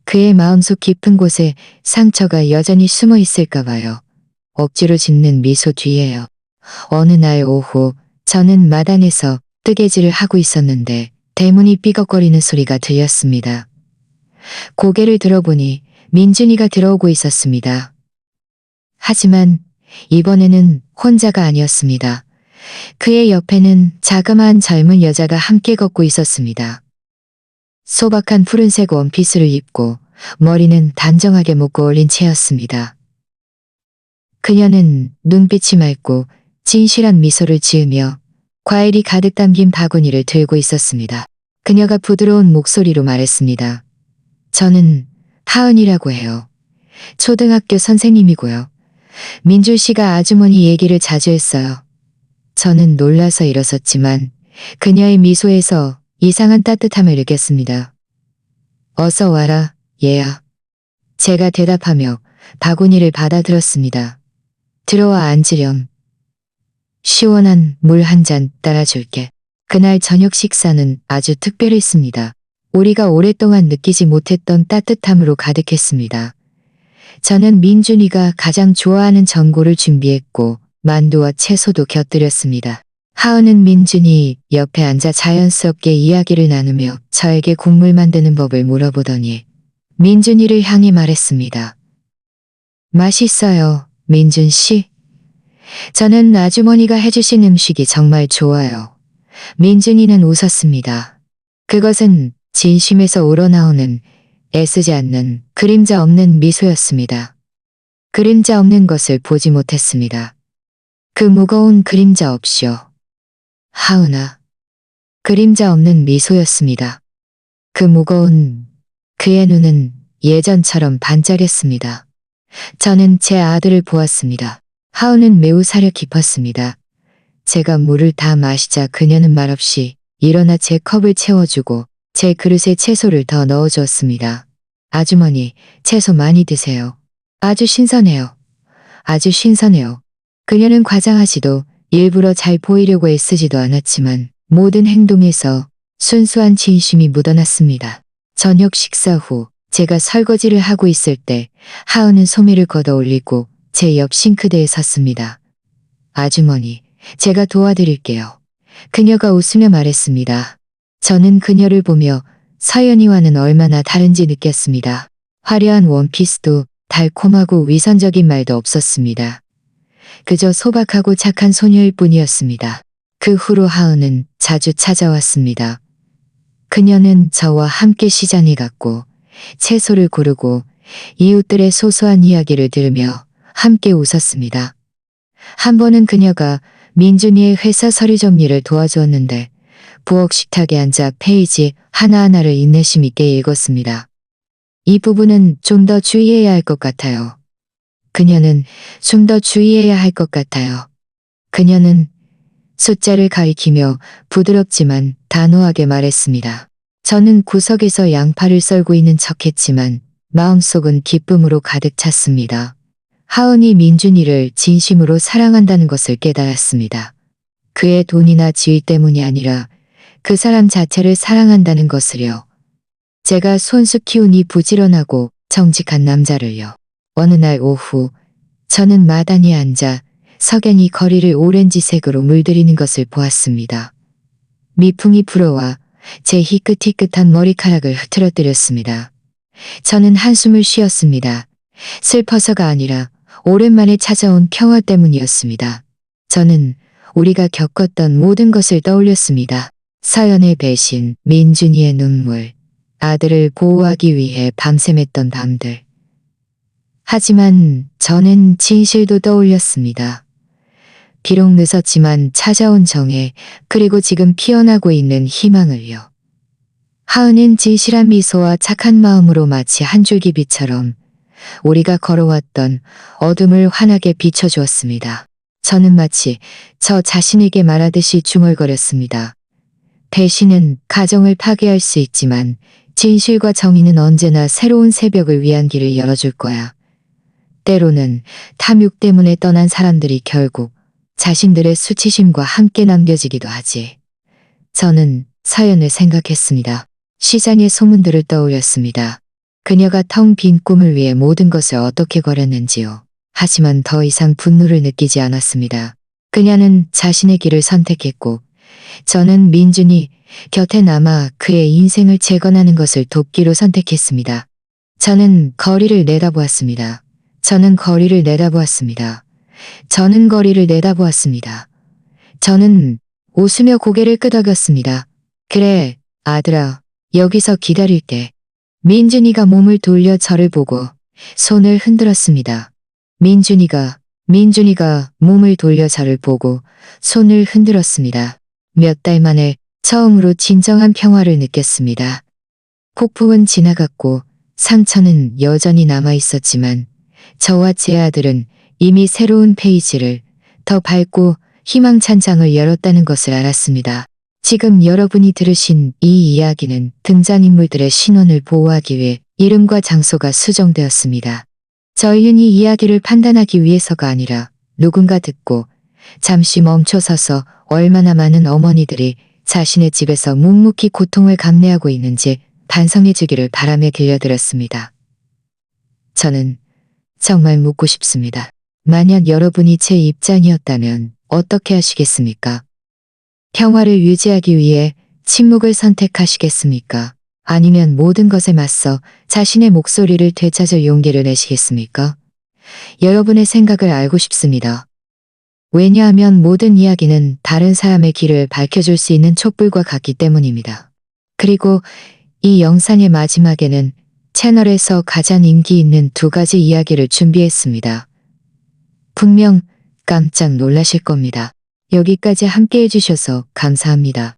그의 마음속 깊은 곳에 상처가 여전히 숨어 있을까 봐요. 억지로 짓는 미소 뒤에요. 어느 날 오후 저는 마당에서 뜨개질을 하고 있었는데 대문이 삐걱거리는 소리가 들렸습니다. 고개를 들어보니 민준이가 들어오고 있었습니다. 하지만 이번에는 혼자가 아니었습니다. 그의 옆에는 자그마한 젊은 여자가 함께 걷고 있었습니다. 소박한 푸른색 원피스를 입고 머리는 단정하게 묶어 올린 채였습니다. 그녀는 눈빛이 맑고 진실한 미소를 지으며 과일이 가득 담긴 바구니를 들고 있었습니다. 그녀가 부드러운 목소리로 말했습니다. 저는 하은이라고 해요. 초등학교 선생님이고요. 민준 씨가 아주머니 얘기를 자주 했어요. 저는 놀라서 일어섰지만 그녀의 미소에서 이상한 따뜻함을 느꼈습니다. 어서 와라, 얘야. 제가 대답하며 바구니를 받아들었습니다. 들어와 앉으렴. 시원한 물 한 잔 따라줄게. 그날 저녁 식사는 아주 특별했습니다. 우리가 오랫동안 느끼지 못했던 따뜻함으로 가득했습니다. 저는 민준이가 가장 좋아하는 전골을 준비했고 만두와 채소도 곁들였습니다. 하은은 민준이 옆에 앉아 자연스럽게 이야기를 나누며 저에게 국물 만드는 법을 물어보더니 민준이를 향해 말했습니다. 맛있어요, 민준 씨. 저는 아주머니가 해주신 음식이 정말 좋아요. 민준이는 웃었습니다. 그것은 진심에서 우러나오는 애쓰지 않는 그림자 없는 미소였습니다. 그림자 없는 것을 보지 못했습니다. 그 무거운 그림자 없이요. 하은아. 그림자 없는 미소였습니다. 그 무거운 그의 눈은 예전처럼 반짝였습니다. 저는 제 아들을 보았습니다. 하은은 매우 사려 깊었습니다. 제가 물을 다 마시자 그녀는 말없이 일어나 제 컵을 채워주고 제 그릇에 채소를 더 넣어주었습니다. 아주머니, 채소 많이 드세요. 아주 신선해요. 아주 신선해요. 그녀는 과장하지도 일부러 잘 보이려고 애쓰지도 않았지만 모든 행동에서 순수한 진심이 묻어났습니다. 저녁 식사 후 제가 설거지를 하고 있을 때 하은은 소매를 걷어 올리고 제 옆 싱크대에 섰습니다. 아주머니, 제가 도와드릴게요. 그녀가 웃으며 말했습니다. 저는 그녀를 보며 서연이와는 얼마나 다른지 느꼈습니다. 화려한 원피스도 달콤하고 위선적인 말도 없었습니다. 그저 소박하고 착한 소녀일 뿐이었습니다. 그 후로 하은은 자주 찾아왔습니다. 그녀는 저와 함께 시장에 갔고 채소를 고르고 이웃들의 소소한 이야기를 들으며 함께 웃었습니다. 한 번은 그녀가 민준이의 회사 서류 정리를 도와주었는데 부엌 식탁에 앉아 페이지 하나하나를 인내심 있게 읽었습니다. 이 부분은 좀 더 주의해야 할 것 같아요. 그녀는 좀 더 주의해야 할 것 같아요. 그녀는 숫자를 가리키며 부드럽지만 단호하게 말했습니다. 저는 구석에서 양파를 썰고 있는 척했지만 마음속은 기쁨으로 가득 찼습니다. 하은이 민준이를 진심으로 사랑한다는 것을 깨달았습니다. 그의 돈이나 지위 때문이 아니라 그 사람 자체를 사랑한다는 것을요. 제가 손수 키운 이 부지런하고 정직한 남자를요. 어느 날 오후 저는 마당에 앉아 석양이 거리를 오렌지색으로 물들이는 것을 보았습니다. 미풍이 불어와 제 희끗희끗한 머리카락을 흐트러뜨렸습니다. 저는 한숨을 쉬었습니다. 슬퍼서가 아니라 오랜만에 찾아온 평화 때문이었습니다. 저는 우리가 겪었던 모든 것을 떠올렸습니다. 서연의 배신, 민준이의 눈물, 아들을 보호하기 위해 밤샘했던 밤들. 하지만 저는 진실도 떠올렸습니다. 비록 늦었지만 찾아온 정해, 그리고 지금 피어나고 있는 희망을요. 하은은 진실한 미소와 착한 마음으로 마치 한 줄기 빛처럼 우리가 걸어왔던 어둠을 환하게 비춰주었습니다. 저는 마치 저 자신에게 말하듯이 중얼거렸습니다. 배신은 가정을 파괴할 수 있지만 진실과 정의는 언제나 새로운 새벽을 위한 길을 열어줄 거야. 때로는 탐욕 때문에 떠난 사람들이 결국 자신들의 수치심과 함께 남겨지기도 하지. 저는 서연을 생각했습니다. 시장의 소문들을 떠올렸습니다. 그녀가 텅 빈 꿈을 위해 모든 것을 어떻게 걸었는지요. 하지만 더 이상 분노를 느끼지 않았습니다. 그녀는 자신의 길을 선택했고 저는 민준이 곁에 남아 그의 인생을 재건하는 것을 돕기로 선택했습니다. 저는 거리를 내다보았습니다. 저는 거리를 내다보았습니다. 저는 거리를 내다보았습니다. 저는 웃으며 고개를 끄덕였습니다. 그래, 아들아, 여기서 기다릴게. 민준이가 몸을 돌려 저를 보고 손을 흔들었습니다. 민준이가 몸을 돌려 저를 보고 손을 흔들었습니다. 몇 달 만에 처음으로 진정한 평화를 느꼈습니다. 폭풍은 지나갔고 상처는 여전히 남아 있었지만 저와 제 아들은 이미 새로운 페이지를 더 밝고 희망찬 장을 열었다는 것을 알았습니다. 지금 여러분이 들으신 이 이야기는 등장인물들의 신원을 보호하기 위해 이름과 장소가 수정되었습니다. 저희는 이 이야기를 판단하기 위해서가 아니라 누군가 듣고 잠시 멈춰서서 얼마나 많은 어머니들이 자신의 집에서 묵묵히 고통을 감내하고 있는지 반성해 주기를 바라며 들려드렸습니다. 저는 정말 묻고 싶습니다. 만약 여러분이 제 입장이었다면 어떻게 하시겠습니까? 평화를 유지하기 위해 침묵을 선택하시겠습니까? 아니면 모든 것에 맞서 자신의 목소리를 되찾을 용기를 내시겠습니까? 여러분의 생각을 알고 싶습니다. 왜냐하면 모든 이야기는 다른 사람의 길을 밝혀줄 수 있는 촛불과 같기 때문입니다. 그리고 이 영상의 마지막에는 채널에서 가장 인기 있는 2가지 이야기를 준비했습니다. 분명 깜짝 놀라실 겁니다. 여기까지 함께 해주셔서 감사합니다.